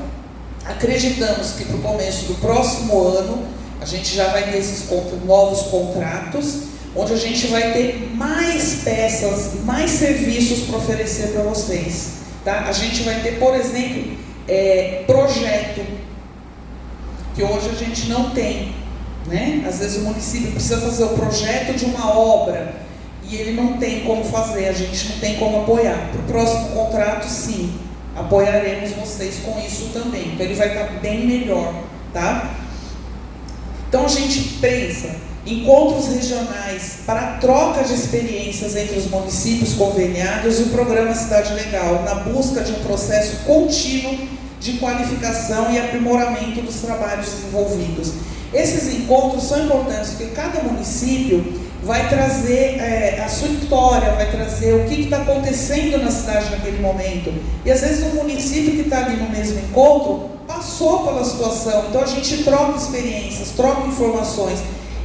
Acreditamos que para o começo do próximo ano a gente já vai ter esses novos contratos, onde a gente vai ter mais peças, mais serviços para oferecer para vocês, tá? A gente vai ter, por exemplo, projeto, que hoje a gente não tem, né? Às vezes o município precisa fazer o projeto de uma obra e ele não tem como fazer, a gente não tem como apoiar. Para o próximo contrato, sim, apoiaremos vocês com isso também, então ele vai estar bem melhor, tá? Então a gente pensa encontros regionais para troca de experiências entre os municípios conveniados e o programa Cidade Legal, na busca de um processo contínuo de qualificação e aprimoramento dos trabalhos desenvolvidos. Esses encontros são importantes porque cada município vai trazer a sua história, vai trazer o que está acontecendo na cidade naquele momento. E às vezes o município que está ali no mesmo encontro passou pela situação, então a gente troca experiências, troca informações.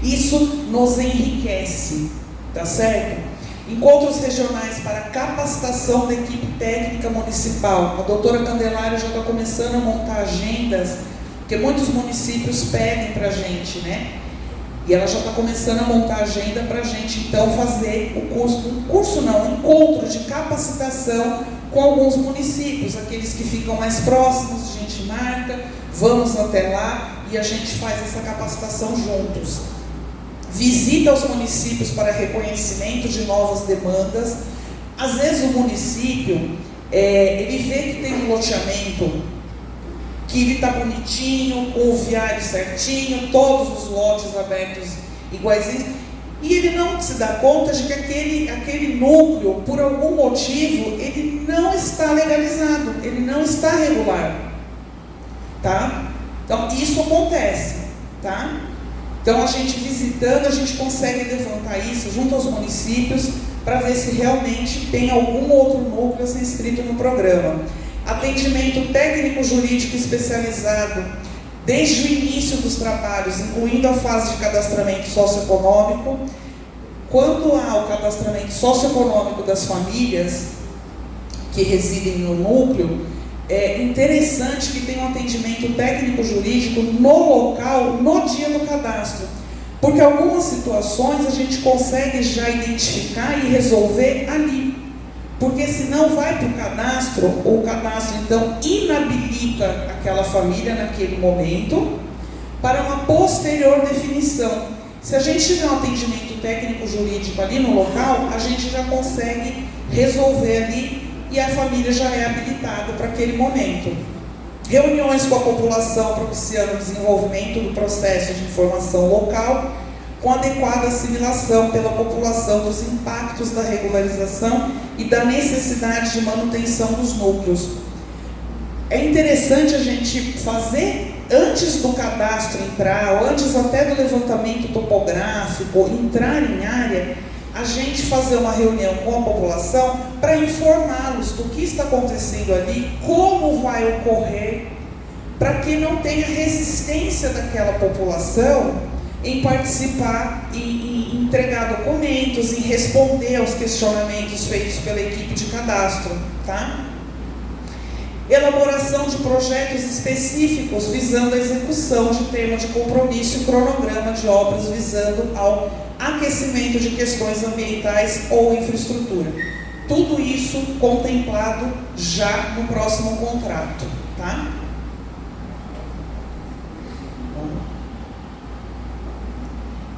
Isso nos enriquece, tá certo? Encontros regionais para capacitação da equipe técnica municipal. A doutora Candelária já está começando a montar agendas, porque muitos municípios pedem para a gente, né? E ela já está começando a montar agenda para a gente, então, fazer um encontro de capacitação com alguns municípios, aqueles que ficam mais próximos, a gente marca, vamos até lá e a gente faz essa capacitação juntos. Visita aos municípios para reconhecimento de novas demandas. Às vezes o município, ele vê que tem um loteamento, que ele está bonitinho, com o viário certinho, todos os lotes abertos iguaizinhos, e ele não se dá conta de que aquele núcleo, por algum motivo, ele não está legalizado, ele não está regular, tá? Então isso acontece, tá? Então, a gente visitando, a gente consegue levantar isso junto aos municípios para ver se realmente tem algum outro núcleo a ser inscrito no programa. Atendimento técnico-jurídico especializado desde o início dos trabalhos, incluindo a fase de cadastramento socioeconômico. Quando há o cadastramento socioeconômico das famílias que residem no núcleo, é interessante que tenha um atendimento técnico-jurídico no local, no dia do cadastro. Porque algumas situações a gente consegue já identificar e resolver ali. Porque senão vai para o cadastro então inabilita aquela família naquele momento para uma posterior definição. Se a gente tiver um atendimento técnico-jurídico ali no local, a gente já consegue resolver ali e a família já é habilitada para aquele momento. Reuniões com a população propiciando o desenvolvimento do processo de informação local, com adequada assimilação pela população dos impactos da regularização e da necessidade de manutenção dos núcleos. É interessante a gente fazer, antes do cadastro entrar, ou antes até do levantamento topográfico, entrar em área, a gente fazer uma reunião com a população para informá-los do que está acontecendo ali, como vai ocorrer, para que não tenha resistência daquela população em participar, em entregar documentos, em responder aos questionamentos feitos pela equipe de cadastro, tá? Elaboração de projetos específicos visando a execução de termo de compromisso e cronograma de obras visando ao aquecimento de questões ambientais ou infraestrutura. Tudo isso contemplado já no próximo contrato, tá?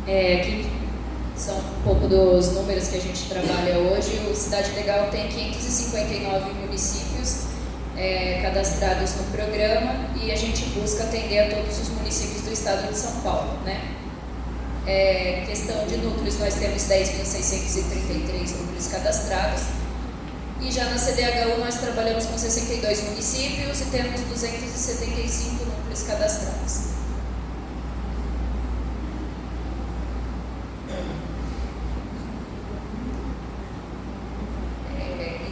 Aqui são um pouco dos números que a gente trabalha hoje. O Cidade Legal tem 559 municípios cadastrados no programa e a gente busca atender a todos os municípios do estado de São Paulo, né? Questão de núcleos, nós temos 10.633 núcleos cadastrados e já na CDHU nós trabalhamos com 62 municípios e temos 275 núcleos cadastrados.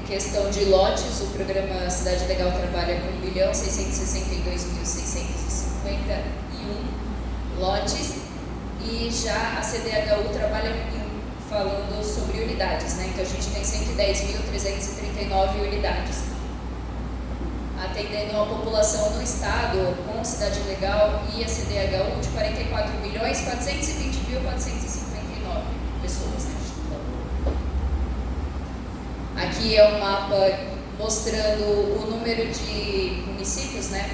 Questão de lotes, o programa Cidade Legal trabalha com 1.662.651 lotes e já a CDHU trabalha falando sobre unidades, né? Então a gente tem 110.339 unidades. Atendendo a população do estado com Cidade Legal e a CDHU de 44.420.459 pessoas, né? Aqui é um mapa mostrando o número de municípios, né,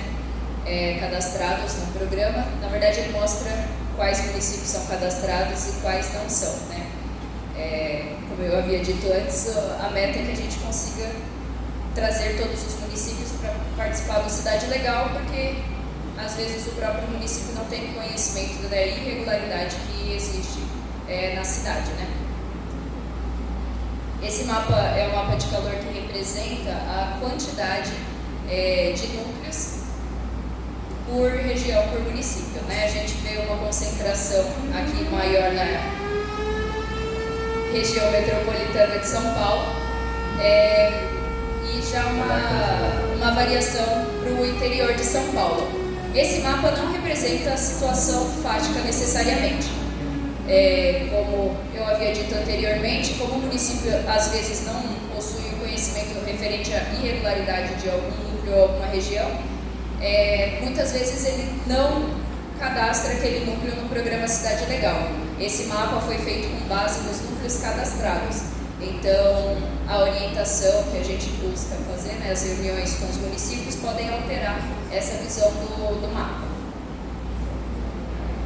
cadastrados no programa. Na verdade, ele mostra quais municípios são cadastrados e quais não são, né? Como eu havia dito antes, a meta é que a gente consiga trazer todos os municípios para participar do Cidade Legal, porque às vezes o próprio município não tem conhecimento da irregularidade que existe na cidade, né? Esse mapa é um mapa de calor que representa a quantidade de núcleos por região, por município, né? A gente vê uma concentração aqui maior na região metropolitana de São Paulo e já uma variação para o interior de São Paulo. Esse mapa não representa a situação fática necessariamente. Como eu havia dito anteriormente, como o município às vezes não possui o conhecimento referente à irregularidade de algum núcleo ou alguma região, muitas vezes ele não cadastra aquele núcleo no programa Cidade Legal. Esse mapa foi feito com base nos núcleos cadastrados. Então, a orientação que a gente busca fazer, né, as reuniões com os municípios, podem alterar essa visão do mapa.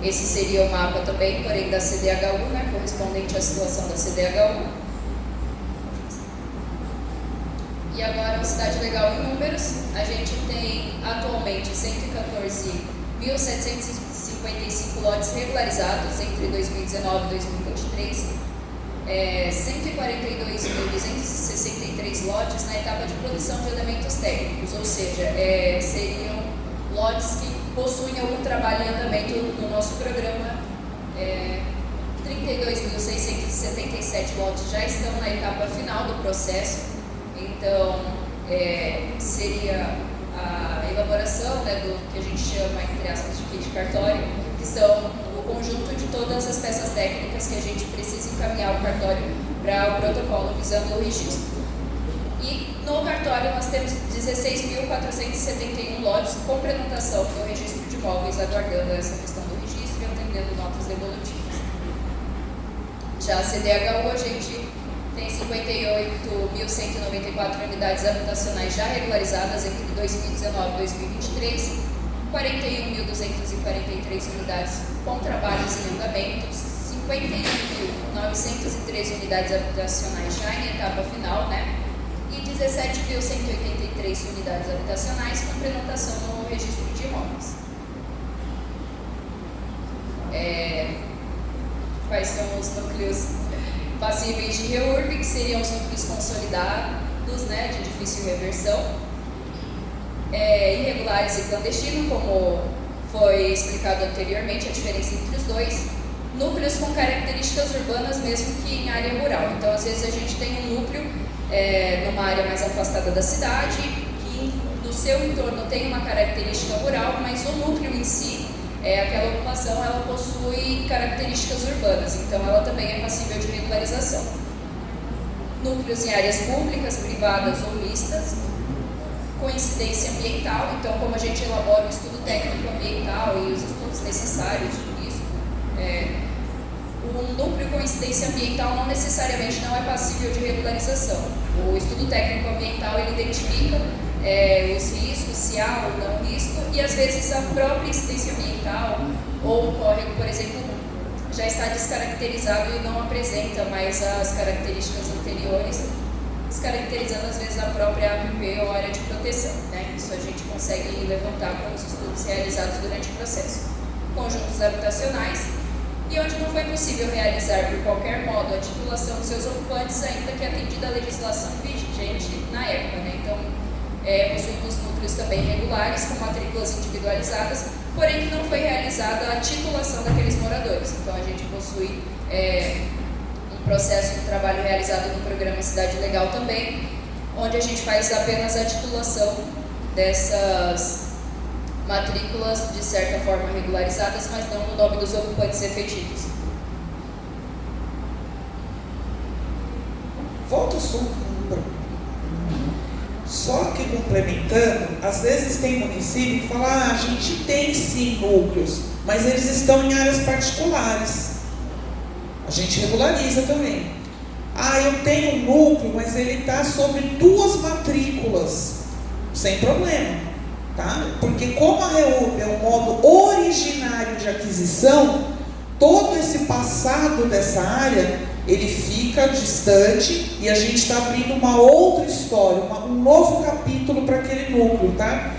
Esse seria o mapa também, porém da CDHU, né, correspondente à situação da CDHU. E agora, o Cidade Legal em números, a gente tem atualmente 114.755 lotes regularizados entre 2019 e 2023, 142.263 lotes na etapa de produção de elementos técnicos, ou seja, seriam lotes que possuem algum trabalho em andamento no nosso programa. 32.677 lotes já estão na etapa final do processo, então seria a elaboração, né, do que a gente chama, entre aspas, de kit cartório, que são o conjunto de todas as peças técnicas que a gente precisa encaminhar o cartório para o protocolo visando o registro. E no cartório nós temos 16.471 lotes com prenotação no registro de imóveis, aguardando essa questão do registro e atendendo notas devolutivas. Já a CDHU, a gente tem 58.194 unidades habitacionais já regularizadas entre 2019 e 2023, 41.243 unidades com trabalhos em andamento, 51.913 unidades habitacionais já em etapa final, né? E 17.183 unidades habitacionais com prenotação no registro de imóveis. Quais são os núcleos passíveis de REURB, que seriam os núcleos consolidados, né, de difícil reversão, irregulares e clandestinos, como foi explicado anteriormente, a diferença entre os dois, núcleos com características urbanas mesmo que em área rural. Então, às vezes a gente tem um núcleo numa área mais afastada da cidade, que no seu entorno tem uma característica rural, mas o núcleo em si, aquela ocupação, ela possui características urbanas, então ela também é passível de regularização. Núcleos em áreas públicas, privadas ou mistas, com incidência ambiental, então como a gente elabora o estudo técnico ambiental e os estudos necessários disso, um núcleo com incidência ambiental não necessariamente não é passível de regularização. O estudo técnico ambiental, ele identifica os riscos, se há ou não risco, e às vezes a própria incidência ambiental ou o córrego, por exemplo, já está descaracterizado e não apresenta mais as características anteriores, descaracterizando às vezes a própria APP ou área de proteção, né? Isso a gente consegue levantar com os estudos realizados durante o processo. Conjuntos habitacionais, e onde não foi possível realizar por qualquer modo a titulação dos seus ocupantes, ainda que atendida a legislação vigente na época, né? Então, possuímos núcleos também regulares, com matrículas individualizadas, porém que não foi realizada a titulação daqueles moradores. Então, a gente possui um processo de trabalho realizado no programa Cidade Legal também, onde a gente faz apenas a titulação dessas matrículas, de certa forma regularizadas, mas não no nome dos ocupantes efetivos. Volta só que complementando, às vezes tem município que fala, a gente tem sim núcleos, mas eles estão em áreas particulares. A gente regulariza também. Eu tenho um núcleo, mas ele está sobre 2 matrículas. Sem problema, tá? Porque como a REURB é um modo originário de aquisição, todo esse passado dessa área, ele fica distante e a gente está abrindo uma outra história, um novo capítulo para aquele núcleo, tá?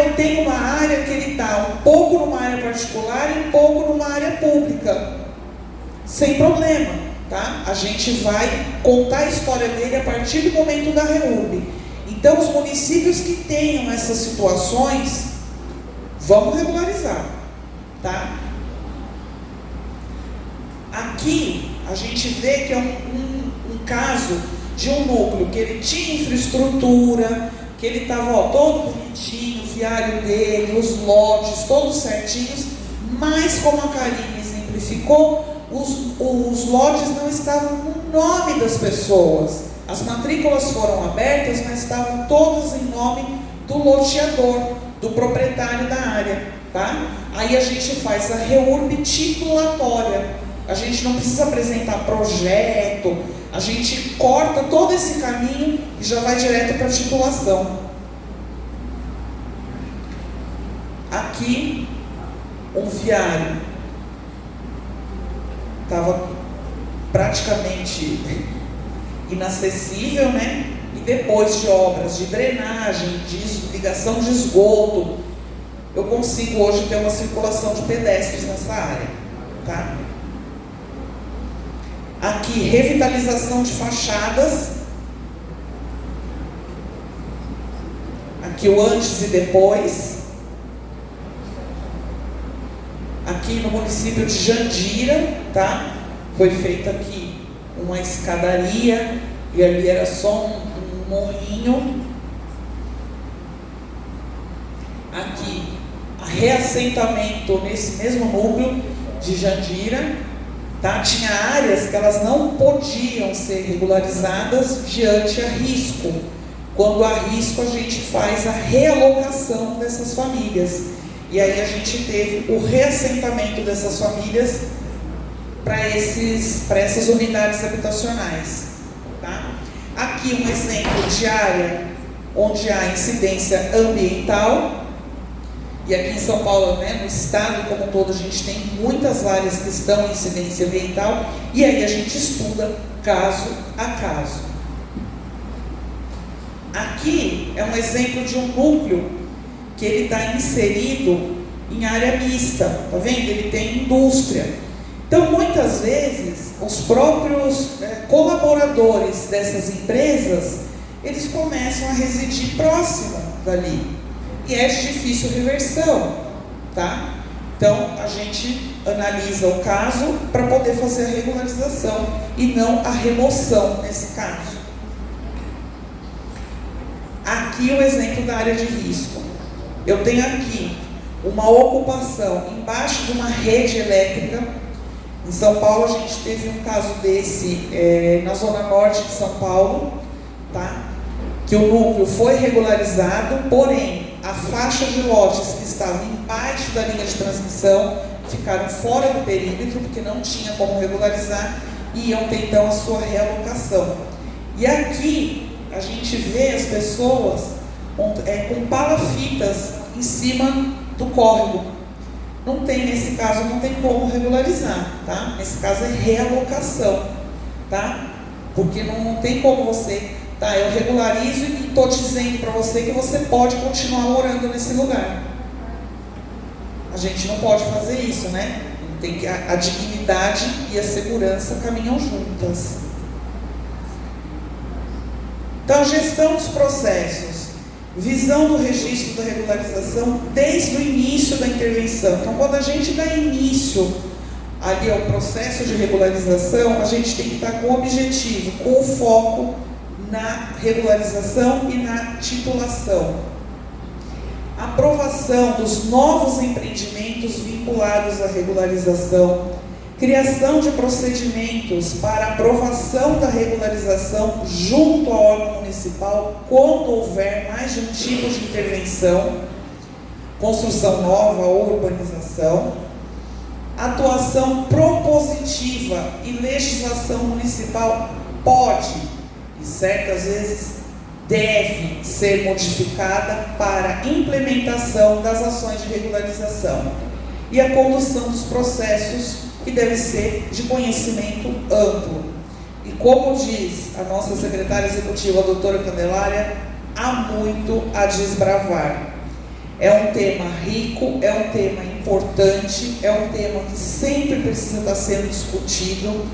Eu tenho uma área que ele está um pouco numa área particular e um pouco numa área pública. Sem problema, tá? A gente vai contar a história dele a partir do momento da REURB. Então, os municípios que tenham essas situações, vamos regularizar, tá? Aqui, a gente vê que é um caso de um núcleo que ele tinha infraestrutura, que ele estava todo bonitinho, o viário dele, os lotes, todos certinhos, mas como a Karine exemplificou, os lotes não estavam no nome das pessoas. As matrículas foram abertas, mas estavam todas em nome do loteador, do proprietário da área, tá? Aí a gente faz a REURB titulatória. A gente não precisa apresentar projeto, a gente corta todo esse caminho e já vai direto para a titulação. Aqui, um viário estava praticamente inacessível, né? E depois de obras de drenagem, de ligação de esgoto, eu consigo hoje ter uma circulação de pedestres nessa área, tá? Aqui, revitalização de fachadas. Aqui o antes e depois. Aqui no município de Jandira, tá? Foi feita aqui uma escadaria e ali era só um morrinho. Aqui, reassentamento nesse mesmo núcleo de Jandira. Tá? Tinha áreas que elas não podiam ser regularizadas diante a risco. Quando há risco, a gente faz a realocação dessas famílias. E aí a gente teve o reassentamento dessas famílias para essas unidades habitacionais. Tá? Aqui um exemplo de área onde há incidência ambiental, e aqui em São Paulo, né, no estado como um todo, a gente tem muitas áreas que estão em incidência ambiental, e aí a gente estuda caso a caso. Aqui é um exemplo de um núcleo que ele está inserido em área mista, tá vendo? Ele tem indústria. Então, muitas vezes, os próprios colaboradores dessas empresas, eles começam a residir próximo dali. E é de difícil reversão, tá? Então, a gente analisa o caso para poder fazer a regularização e não a remoção nesse caso. Aqui o exemplo da área de risco. Eu tenho aqui uma ocupação embaixo de uma rede elétrica. Em São Paulo, a gente teve um caso desse na zona norte de São Paulo, tá? Que o núcleo foi regularizado, porém, a faixa de lotes que estavam embaixo da linha de transmissão ficaram fora do perímetro, porque não tinha como regularizar, e iam ter então a sua realocação. E aqui a gente vê as pessoas com palafitas em cima do córrego. Não tem, nesse caso, não tem como regularizar, tá? Nesse caso é realocação, tá? Porque não tem como você, tá? Eu regularizo e estou dizendo para você que você pode continuar morando nesse lugar. A gente não pode fazer isso, né? Tem que, a dignidade e a segurança caminham juntas. Então, gestão dos processos. Visão do registro da regularização desde o início da intervenção. Então, quando a gente dá início ali ao processo de regularização, a gente tem que estar com o objetivo, com o foco na regularização e na titulação. Aprovação dos novos empreendimentos vinculados à regularização. Criação de procedimentos para aprovação da regularização junto ao órgão municipal quando houver mais de um tipo de intervenção, construção nova ou urbanização, atuação propositiva e legislação municipal pode e certas vezes deve ser modificada para implementação das ações de regularização e a condução dos processos que deve ser de conhecimento amplo. E como diz a nossa secretária executiva, a doutora Candelária, há muito a desbravar. É um tema rico, é um tema importante, é um tema que sempre precisa estar sendo discutido,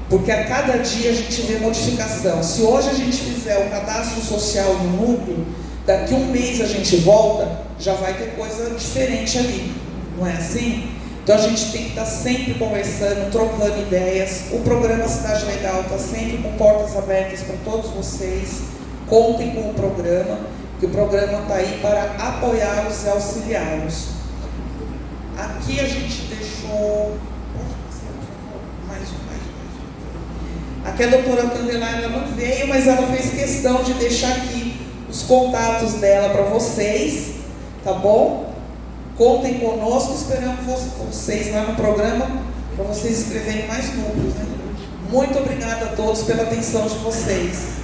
porque a cada dia a gente vê modificação. Se hoje a gente fizer o cadastro social do núcleo, daqui a um mês a gente volta, já vai ter coisa diferente ali, não é assim? Então a gente tem que estar sempre conversando, trocando ideias. O programa Cidade Legal está sempre com portas abertas para todos vocês. Contem com o programa, que o programa está aí para apoiá-los e auxiliá-los. Aqui a gente deixou... Aqui a doutora Candelária não veio, mas ela fez questão de deixar aqui os contatos dela para vocês, tá bom? Contem conosco, esperamos vocês lá no programa para vocês escreverem mais números, né? Muito obrigada a todos pela atenção de vocês.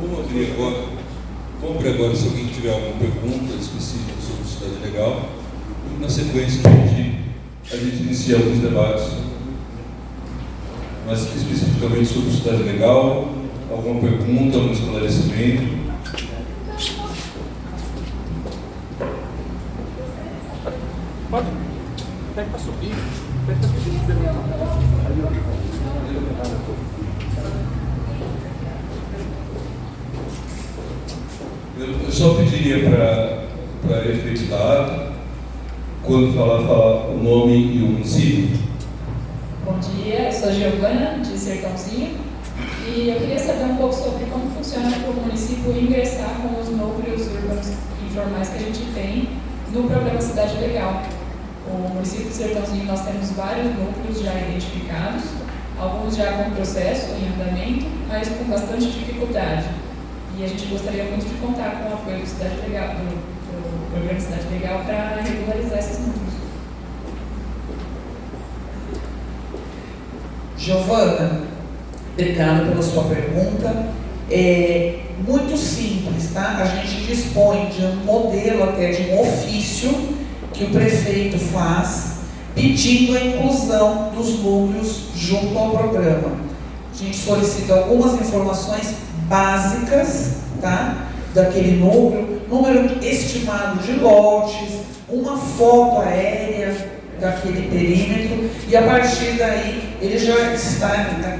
Vamos abrir agora, se alguém tiver alguma pergunta específica sobre Cidade Legal. E na sequência a gente inicia alguns debates, mas especificamente sobre Cidade Legal, alguma pergunta, algum esclarecimento. Pode? Pede para subir. Pede para subir. Eu só pediria para efeitos da ata, quando falar o nome e o município. Bom dia, eu sou Giovana, de Sertãozinho, e eu queria saber um pouco sobre como funciona para o município ingressar com os núcleos urbanos informais que a gente tem no programa Cidade Legal. O município de Sertãozinho, nós temos vários núcleos já identificados, alguns já com processo em andamento, mas com bastante dificuldade. E a gente gostaria muito de contar com o apoio do Cidade Legal, do programa Cidade Legal, para regularizar esses núcleos. Giovana, obrigada pela sua pergunta. É muito simples, tá? A gente dispõe de um modelo, até de um ofício que o prefeito faz, pedindo a inclusão dos núcleos junto ao programa. A gente solicita algumas informações básicas, tá? Daquele número estimado de lotes, uma foto aérea daquele perímetro, e a partir daí ele já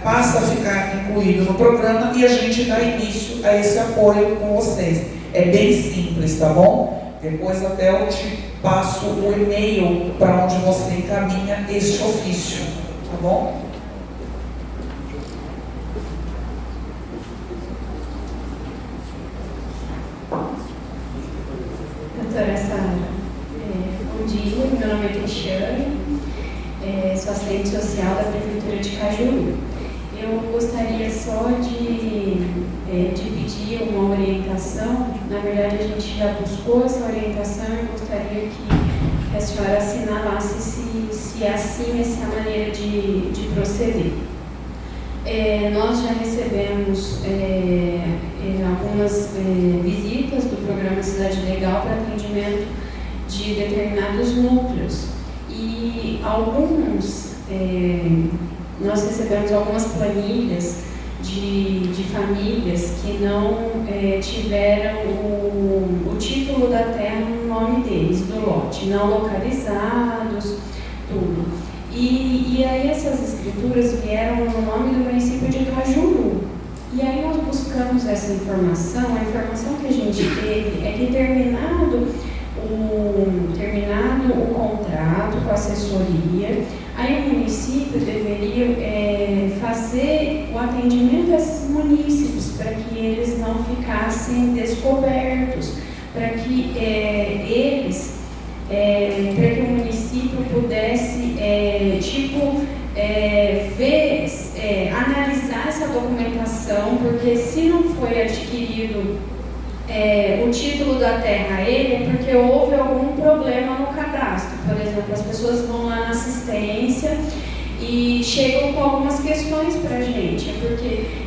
passa a ficar incluído no programa e a gente dá início a esse apoio com vocês. É bem simples, tá bom? Depois até eu te passo o e-mail para onde você encaminha este ofício, tá bom? Doutora Sara, bom dia, meu nome é Cristiane, sou assistente social da Prefeitura de Cajuru. Eu gostaria só de pedir uma orientação. Na verdade, a gente já buscou essa orientação e gostaria que a senhora assinalasse se assim essa é a maneira de proceder. Nós já recebemos algumas visitas do programa Cidade Legal para atendimento de determinados núcleos. E nós recebemos algumas planilhas de famílias que não tiveram o título da terra no nome deles, do lote, não localizados, tudo. E aí essas escrituras vieram no nome do município de Cajuru. E aí nós buscamos essa informação. A informação que a gente teve é que terminado o contrato com a assessoria, aí o município deveria fazer o atendimento a esses munícipes para que eles não ficassem descobertos, para que para que o município pudesse analisar essa documentação, porque se não foi adquirido o título da terra a ele, é porque houve algum problema no cadastro. Por exemplo, as pessoas vão lá na assistência e chegam com algumas questões para a gente,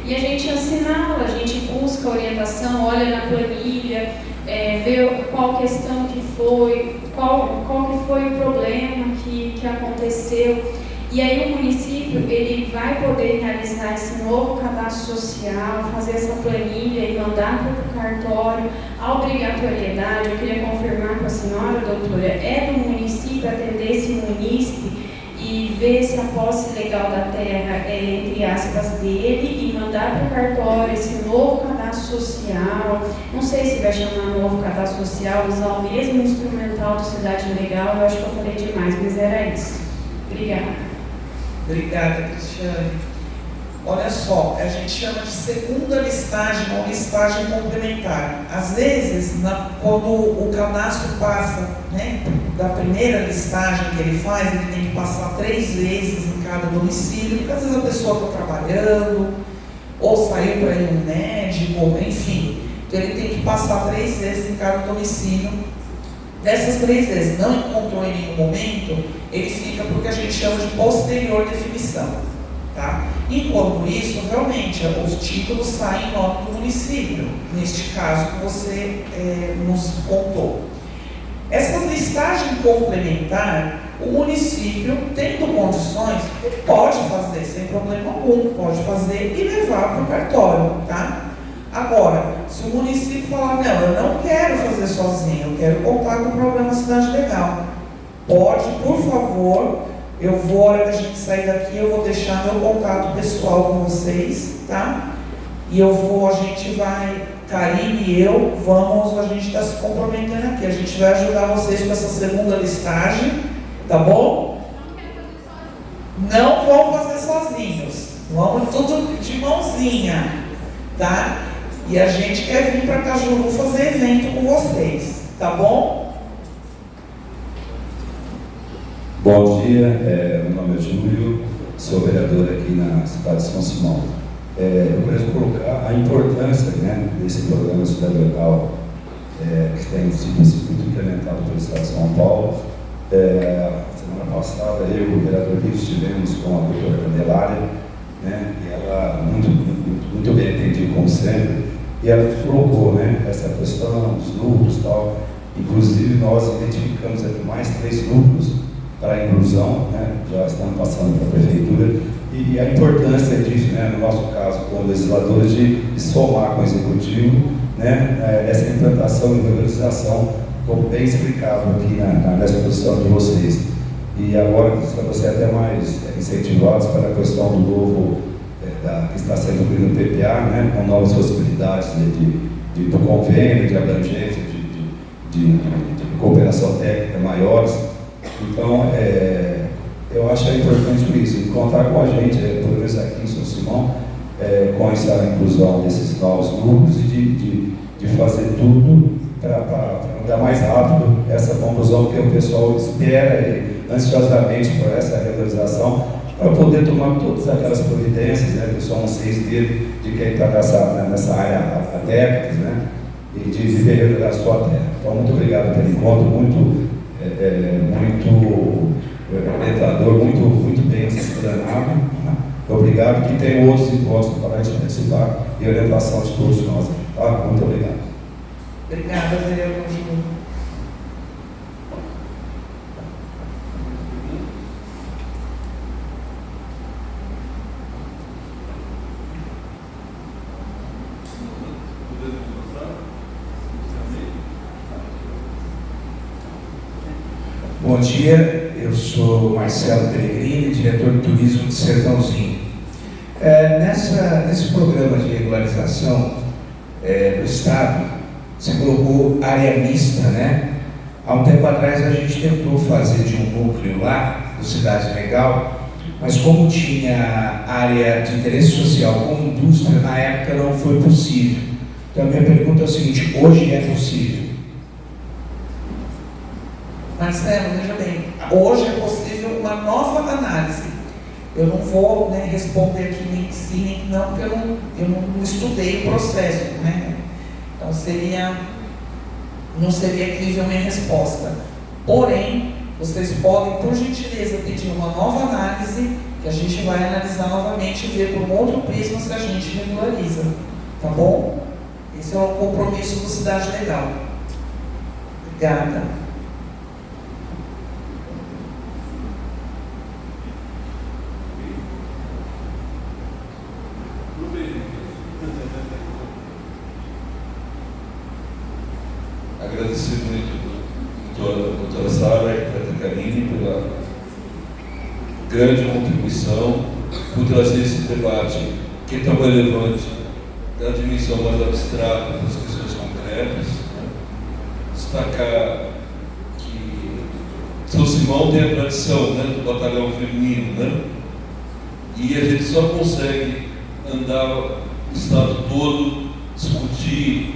e a gente assinala, a gente busca orientação, olha na planilha, vê qual questão que foi, qual que foi o problema que aconteceu. E aí o município ele vai poder realizar esse novo cadastro social, fazer essa planilha e mandar para o cartório. A obrigatoriedade, eu queria confirmar com a senhora, doutora, é do município atender esse munícipe e ver se a posse legal da terra é, entre aspas, dele, e mandar para o cartório esse novo cadastro social. Não sei se vai chamar novo cadastro social, usar o mesmo instrumental do Cidade Legal. Eu acho que eu falei demais, mas era isso. Obrigada. Obrigada, Cristiane. Olha só, a gente chama de segunda listagem ou listagem complementar. Às vezes, quando o cadastro passa, da primeira listagem que ele faz, ele tem que passar 3 vezes em cada domicílio, porque às vezes a pessoa está trabalhando, ou saiu para ir no médico, enfim. Então ele tem que passar 3 vezes em cada domicílio. Dessas 3 vezes não encontrou em nenhum momento, ele fica porque a gente chama de posterior definição, tá? Enquanto isso, realmente, os títulos saem em nome do município, neste caso que você nos contou. Essa listagem complementar, o município, tendo condições, pode fazer sem problema algum, pode fazer e levar para o cartório, tá? Agora, se o município falar, não, eu não quero fazer sozinho, eu quero contar com o programa Cidade Legal, pode, por favor, a hora que a gente sair daqui, eu vou deixar meu contato pessoal com vocês, tá? E a gente vai, Karine e eu, a gente está se comprometendo aqui. A gente vai ajudar vocês com essa segunda listagem, tá bom? Não vão fazer sozinhos. Vamos tudo de mãozinha, tá? E a gente quer vir para Cajuru fazer evento com vocês, tá bom? Bom dia, meu nome é Júlio, sou vereador aqui na cidade de São Simão. Eu quero colocar a importância, né, desse programa Cidade Legal, que tem sido muito implementado pelo Estado de São Paulo. Semana passada, eu e o vereador Rios estivemos com a doutora Candelária, né, e ela, muito bem atendida, como sempre, e ela colocou, né, essa questão dos núcleos e tal. Inclusive, nós identificamos aqui mais 3 núcleos para a inclusão, né, já estamos passando para a prefeitura, e a importância disso, né, no nosso caso, como legisladores, de somar com o executivo, né, essa implantação e regularização, como bem explicado aqui na exposição de vocês. E agora estamos até mais incentivados para a questão do novo, que está sendo incluído no PPA, né, com novas possibilidades do convênio, de abrangência, de cooperação técnica maiores. Então, eu acho importante isso, contar com a gente, pelo menos aqui em São Simão, com essa inclusão desses novos núcleos e de fazer tudo para andar mais rápido essa conclusão que o pessoal espera ansiosamente por essa regularização, para poder tomar todas aquelas providências, né, que somos 6 deles de quem está nessa área há décadas, né, e de viver da sua terra. Então, muito obrigado pelo encontro, muito orientador, muito bem explanado. Né? Obrigado, que tem outros encontros para a gente participar e orientação de todos nós. Tá? Muito obrigado. Obrigada, vereador Júlio. Bom dia, eu sou Marcelo Pellegrini, diretor de turismo de Sertãozinho. Nesse programa de regularização do Estado, você colocou área mista, né? Há um tempo atrás a gente tentou fazer de um núcleo lá, do Cidade Legal, mas como tinha área de interesse social como indústria, na época não foi possível. Então a minha pergunta é o seguinte, hoje é possível? Marcelo, veja bem, hoje é possível uma nova análise. Eu não vou, né, responder aqui nem sim, nem não, porque eu não estudei o processo, né? Então não seria crível minha resposta. Porém, vocês podem, por gentileza, pedir uma nova análise, que a gente vai analisar novamente e ver por um outro prisma se a gente regulariza. Tá bom? Esse é o compromisso do Cidade Legal. Obrigada. Agradecer muito a doutora Sara e a Karine pela grande contribuição, por trazer esse debate que é tão relevante da dimensão mais abstrata das questões concretas. Né? Destacar que São Simão tem a tradição, né, do batalhão feminino, né? E a gente só consegue andar o estado todo, discutir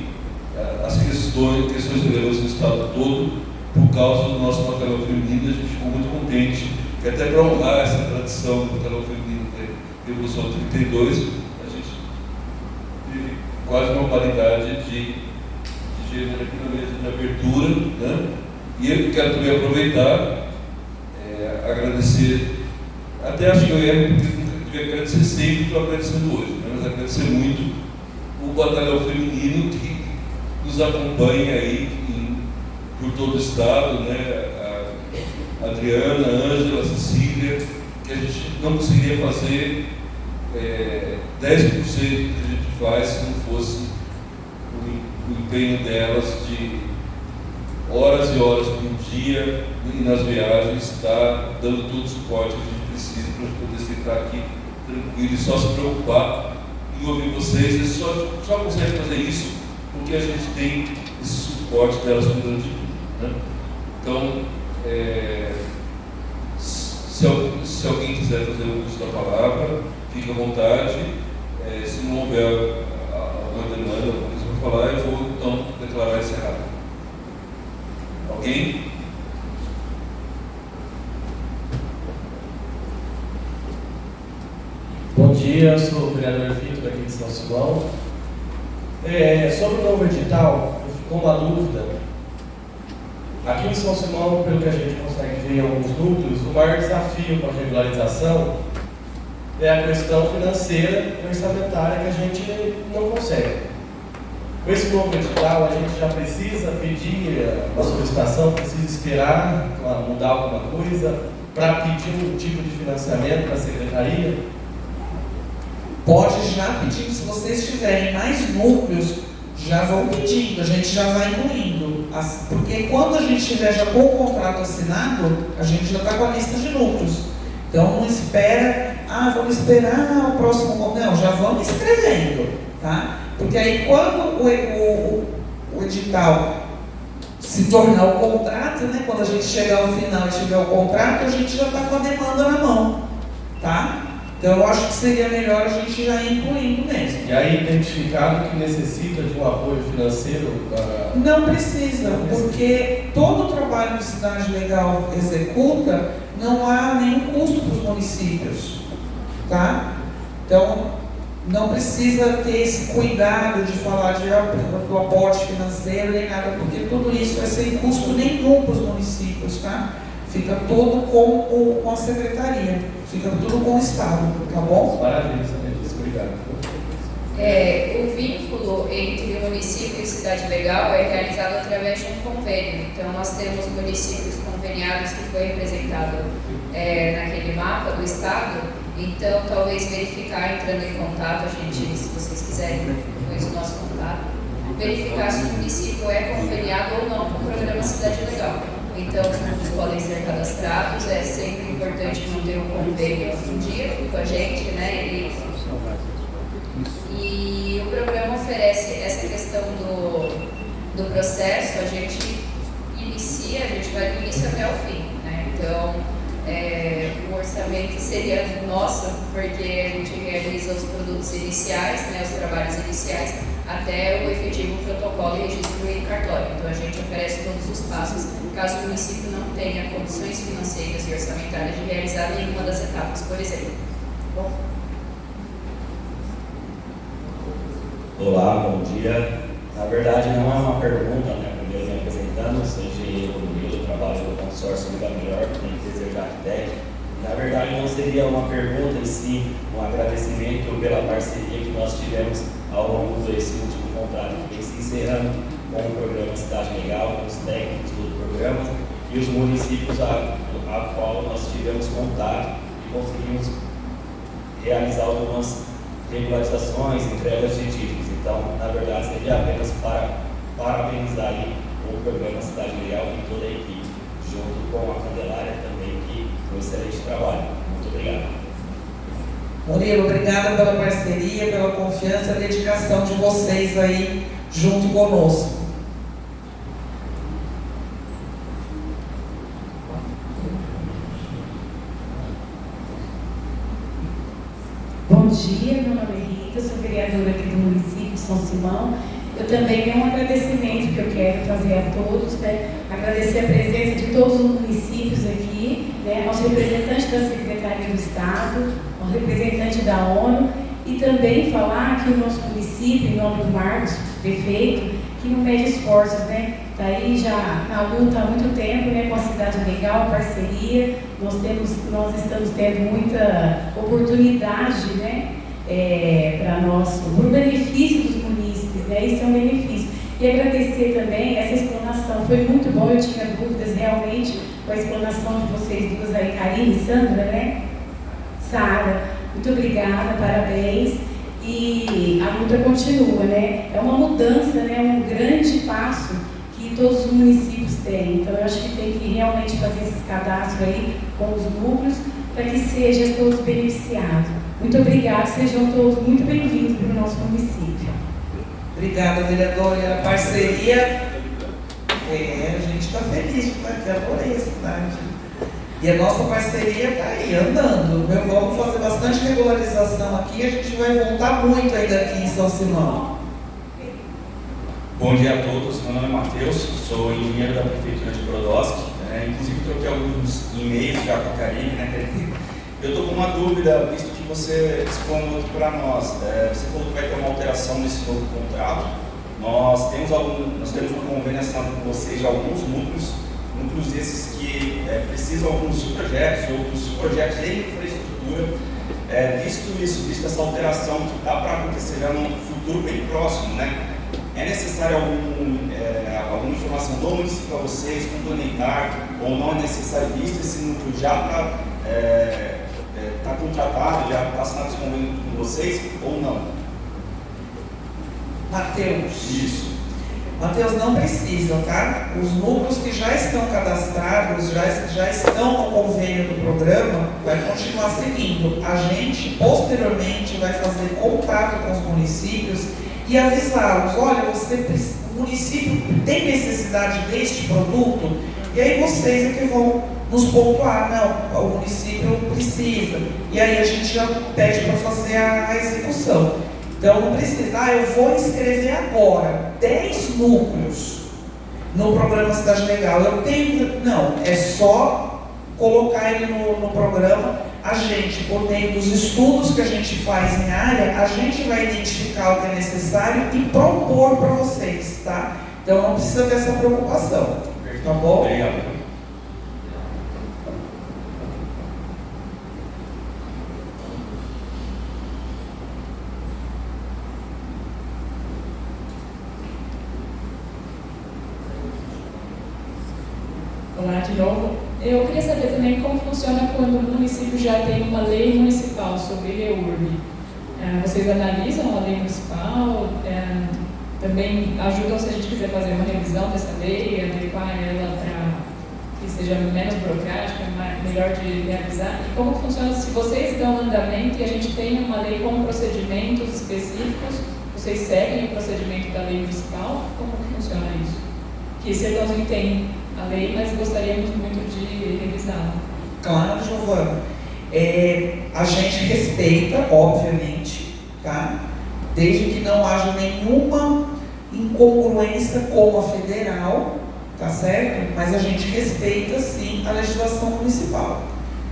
as questões relevantes do Estado todo, por causa do nosso batalhão feminino. A gente ficou muito contente, que até para honrar essa tradição do batalhão feminino da Revolução 32, a gente teve quase uma paridade de gênero aqui na mesa de abertura, né? E eu quero também aproveitar, agradecer, até acho que eu devia agradecer sempre, estou agradecendo hoje, né? Mas agradecer muito o batalhão feminino que nos acompanha aí por todo o estado, né? A Adriana, a Ângela, a Cecília, que a gente não conseguiria fazer 10% que a gente faz se não fosse o empenho delas de horas e horas por dia e nas viagens, está dando todo o suporte que a gente precisa para poder ficar aqui tranquilo e só se preocupar em ouvir vocês. Eles só conseguem fazer isso porque a gente tem esse suporte delas durante tudo, né? Então, se alguém quiser fazer o uso da palavra, fique à vontade. Se não houver alguma demanda, alguma coisa para falar, eu vou então declarar encerrado. Alguém? Bom dia, eu sou o vereador Vitor daqui de São Simão. Sobre o novo edital, ficou uma dúvida. Aqui em São Simão, pelo que a gente consegue ver em alguns núcleos, o maior desafio para a regularização é a questão financeira e orçamentária que a gente não consegue. Com esse novo edital, a gente já precisa pedir uma solicitação, precisa esperar mudar alguma coisa para pedir um tipo de financiamento para a secretaria? Pode já pedir, se vocês tiverem mais núcleos, já vão pedindo, a gente já vai incluindo. Porque quando a gente estiver já com o contrato assinado, a gente já está com a lista de núcleos. Então não espera, vamos esperar o próximo contrato. Não, já vamos escrevendo, tá? Porque aí quando o edital se tornar o contrato, né? Quando a gente chegar ao final e tiver o contrato, a gente já está com a demanda na mão, tá? Então eu acho que seria melhor a gente já ir incluindo mesmo. E aí identificado que necessita de um apoio financeiro? Não precisa, porque todo o trabalho que a Cidade Legal executa, não há nenhum custo para os municípios, tá? Então não precisa ter esse cuidado de falar do aporte financeiro nem nada, porque tudo isso é sem custo nenhum para os municípios, tá? Fica tudo com a secretaria, fica tudo com o Estado, tá bom? Maravilha, obrigado. O vínculo entre município e cidade legal é realizado através de um convênio. Então, nós temos municípios conveniados que foi representado naquele mapa do Estado. Então, talvez verificar, entrando em contato, se vocês quiserem, depois o nosso contato, verificar se o município é conveniado ou não com o programa Cidade Legal. Então, os núcleos podem ser cadastrados, é sempre importante manter o convênio em dia com a gente, né? E o programa oferece essa questão do processo, a gente vai do início até o fim, né? Então, o orçamento seria nosso, porque a gente realiza os produtos iniciais, né, os trabalhos iniciais, até o efetivo protocolo e registro em cartório. Então, a gente oferece todos os passos, caso o município não tenha condições financeiras e orçamentárias de realizar nenhuma das etapas, por exemplo. Bom. Olá, bom dia. Na verdade, não é uma pergunta, né? Primeiro me apresentando, sou engenheiro do trabalho do consórcio Liga Melhor, tem que desejar arquiteto. Na verdade, não seria uma pergunta, e sim um agradecimento pela parceria que nós tivemos ao longo desse último contrato que vem se encerrando com o programa Cidade Legal, com os técnicos do programa e os municípios a qual nós tivemos contato e conseguimos realizar algumas regularizações, entregas de títulos. Então, na verdade, seria apenas para parabenizar aí o programa Cidade Legal e toda a equipe, junto com a Candelária também, que foi um excelente trabalho. Muito obrigado. Murilo, obrigada pela parceria, pela confiança e a dedicação de vocês aí junto conosco. Bom dia, meu nome é Rita, sou vereadora aqui do município de São Simão. Eu também tenho um agradecimento que eu quero fazer a todos, né? Agradecer a presença de todos os municípios aqui, né? Aos representantes da Secretaria do Estado, ao representante da ONU, e também falar que o nosso município, em nome do Marcos, prefeito, que não mede esforços, né? Está aí já na luta há muito tempo, né? Com a Cidade Legal, parceria, nós estamos tendo muita oportunidade, né? Para nós, para o benefício dos munícipes, né? Isso é um benefício. E agradecer também essa explanação, foi muito bom, eu tinha dúvidas realmente com a explanação de vocês duas aí, Karine e Sandra, né? Sara, muito obrigada, parabéns. E a luta continua, né? É uma mudança, né? Um grande passo que todos os municípios têm. Então, eu acho que tem que realmente fazer esses cadastros aí com os núcleos para que seja todos beneficiados. Muito obrigada, sejam todos muito bem-vindos para o nosso município. Obrigada, vereadora. A parceria, a gente está feliz de estar aqui, adorei a cidade. E a nossa parceria está aí, andando. Vamos fazer bastante regularização aqui, a gente vai voltar muito ainda aqui em São Simão. Bom dia a todos, meu nome é Matheus, sou engenheiro da Prefeitura de Brodowski, inclusive troquei alguns e-mails já com a Karine, né, Karine? Eu estou com uma dúvida, visto que você explanou aqui para nós, você falou que vai ter uma alteração nesse novo contrato, nós temos um convênio assinado com vocês de alguns núcleos esses que precisam de alguns projetos, outros projetos de infraestrutura, visto essa alteração que está para acontecer já num futuro bem próximo, né? É necessário alguma informação do município para vocês, complementar, ou não é necessário, visto esse núcleo já está contratado, já está assinado esse convênio com vocês, ou não? Matheus. Isso. Matheus, não precisa, tá? Os núcleos que já estão cadastrados, já estão no convênio do programa, vai continuar seguindo. A gente, posteriormente, vai fazer contato com os municípios e avisá-los, olha, o município tem necessidade deste produto, e aí vocês é que vão nos pontuar, não, o município precisa, e aí a gente já pede para fazer a execução. Então não precisa, eu vou inscrever agora 10 núcleos no programa Cidade Legal, não, é só colocar ele no programa. A gente, por meio dos estudos que a gente faz em área, a gente vai identificar o que é necessário e propor para vocês, tá? Então não precisa ter essa preocupação, tá bom? Obrigado. Olá de novo. Eu queria saber também como funciona quando o município já tem uma lei municipal sobre REURB. Vocês analisam a lei municipal? Também ajudam se a gente quiser fazer uma revisão dessa lei, adequar ela para que seja menos burocrática, melhor de realizar? E como funciona se vocês dão andamento e a gente tem uma lei com procedimentos específicos, vocês seguem o procedimento da lei municipal? Como funciona isso? Que Sertãozinho tem a lei, mas gostaríamos muito de revisá-la. Claro, Giovana. A gente respeita, obviamente, tá? Desde que não haja nenhuma incongruência com a federal, tá certo? Mas a gente respeita, sim, a legislação municipal,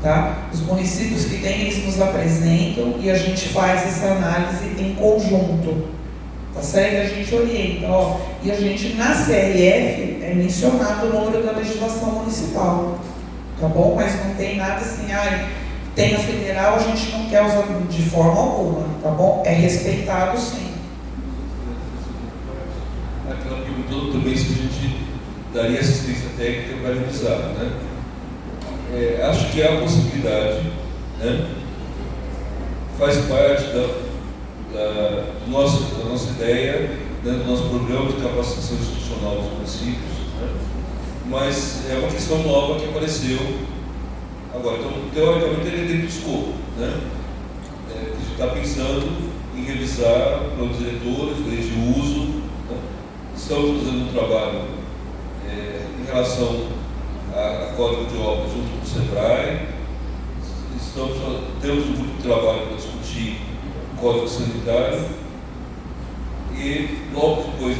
tá? Os municípios que têm, eles nos apresentam e a gente faz essa análise em conjunto, tá certo? A gente orienta, e a gente, na CRF, é mencionado o número da legislação municipal, tá bom? Mas não tem nada assim, tem a federal, a gente não quer usar de forma alguma, tá bom? É respeitado, sim. Aquela pergunta também se a gente daria assistência técnica para revisar, né? Acho que há a possibilidade, né? Faz parte da nossa ideia, dentro do nosso programa de capacitação institucional dos municípios, né? Mas é uma questão nova que apareceu agora. Então, teoricamente, ele é dentro do escopo, né? A gente está pensando em revisar planos diretores, leis de uso, né? Estamos fazendo um trabalho em relação a código de obras junto com o SEBRAE, temos muito trabalho para discutir código sanitário e logo depois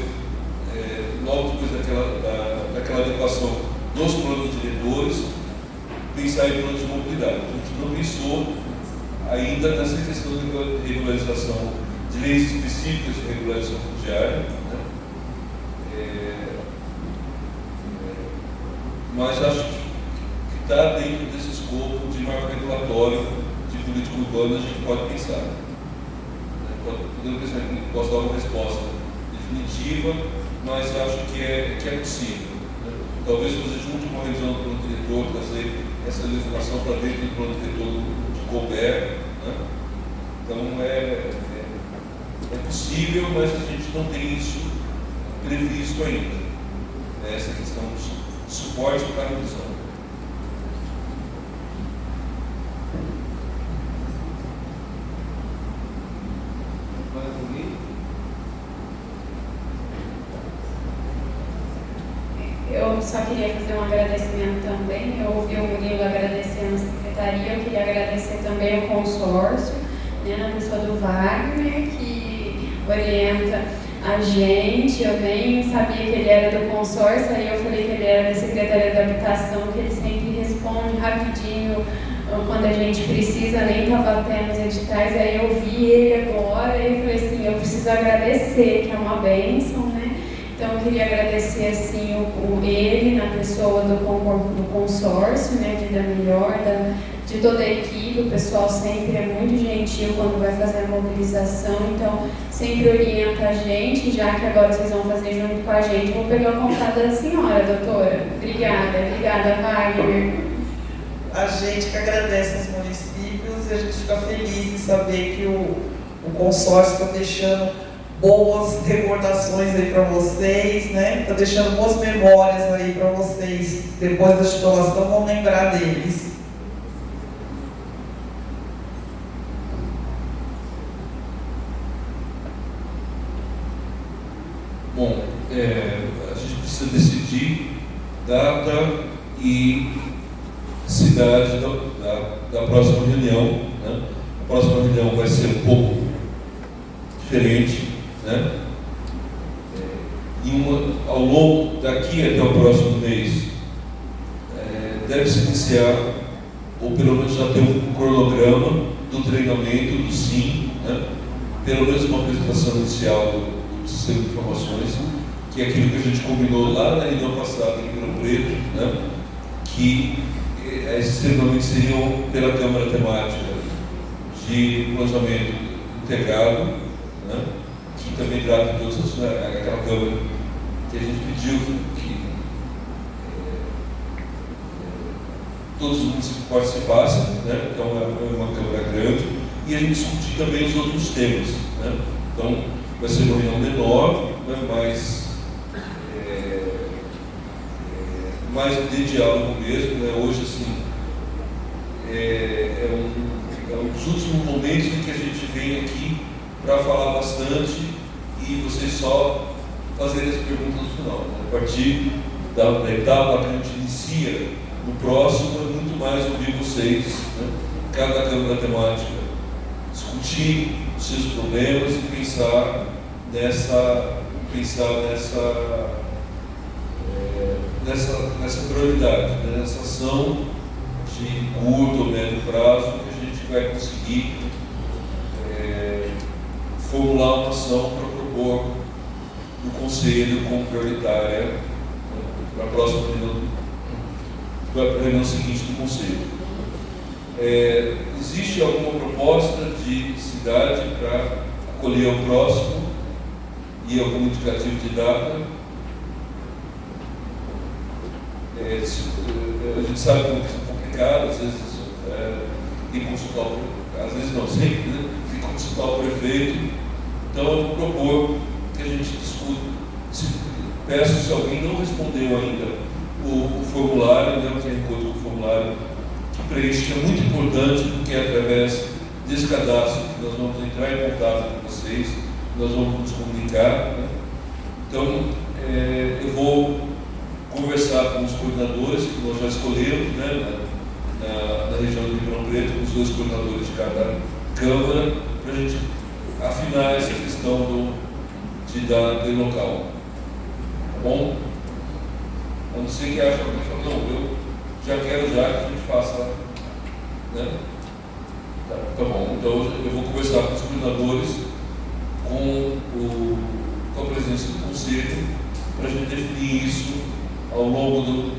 daquela adequação dos planos diretores, pensar em planos de mobilidade. A gente não pensou ainda nessa questão de regularização, de leis específicas de regularização fundiária, né? Mas acho que está dentro desse escopo de marco regulatório de política urbana, a gente pode pensar. Podemos pensar que não posso dar uma resposta definitiva, mas acho que é possível. Talvez você junte uma revisão do plano diretor, trazer essa legislação para dentro do plano diretor de couber, né? Então é possível, mas a gente não tem isso previsto ainda. Essa questão de suporte para a revisão. só queria fazer um agradecimento também. Eu ouvi o Murilo agradecendo a secretaria, eu queria agradecer também o consórcio, né, na pessoa do Wagner, que orienta a gente. Eu nem sabia que ele era do consórcio, aí eu falei que ele era da Secretaria da Habitação, que ele sempre responde rapidinho quando a gente precisa, nem estava tendo os editais. Aí eu vi ele agora e eu falei assim, eu preciso agradecer, que é uma bênção, né? Então eu queria agradecer assim ele na pessoa do consórcio, né, Vida Melhor, de toda a equipe. O pessoal sempre é muito gentil quando vai fazer a mobilização, então sempre orienta a gente, já que agora vocês vão fazer junto com a gente. Vou pegar o contato da senhora, doutora. Obrigada, Wagner. A gente que agradece aos municípios e a gente fica feliz em saber que o consórcio está deixando boas recordações aí para vocês, né? Está deixando boas memórias aí para vocês. Depois da titulação, vão lembrar deles. Bom, a gente precisa decidir data e cidade da próxima reunião, né? A próxima reunião vai ser um pouco diferente, né? Ao longo daqui até o próximo mês, deve-se iniciar, ou pelo menos já ter um cronograma do treinamento do SIM, né? Pelo menos uma apresentação inicial do sistema de informações, que é aquilo que a gente combinou lá na reunião passada em Ribeirão Preto, né? Que esses treinamentos seriam pela Câmara Temática de Planejamento Integrado, né? Que também trata de todas aquela Câmara que a gente pediu que todos os municípios participassem, né? Então é uma Câmara grande, e a gente discutir também os outros temas, né? Então vai ser uma reunião menor, né? Mais de diálogo mesmo, né? Hoje, assim, é um dos últimos momentos em que a gente vem aqui para falar bastante e vocês só fazerem as perguntas no final, né? A partir da etapa que a gente inicia no próximo, é muito mais ouvir vocês, né? Cada Câmara Temática discutir os seus problemas e pensar nessa prioridade, né? Nessa ação de curto ou médio prazo que a gente vai conseguir formular uma ação para propor no Conselho como prioritária, né, para a próxima reunião seguinte do Conselho. Existe alguma proposta de cidade para acolher o próximo e algum indicativo de data? A gente sabe que é complicado, às vezes tem que consultar às vezes não sempre, né? Tem que consultar o prefeito. Então eu vou propor que a gente discuta. Peço, se alguém não respondeu ainda o formulário, né, que é encontro do formulário que preenche, que é muito importante, porque é através desse cadastro que nós vamos entrar em contato com vocês, nós vamos nos comunicar, né? Então eu vou conversar com os coordenadores que nós já escolhemos, né, na região do Ribeirão Preto, com os dois coordenadores de cada Câmara, para a gente afinar essa questão do local. Tá bom? A não ser que ache alguém que fala, não, eu já quero que a gente faça, né? Tá bom, então eu vou conversar com os coordenadores, com a presidência do Conselho, para a gente definir isso ao longo do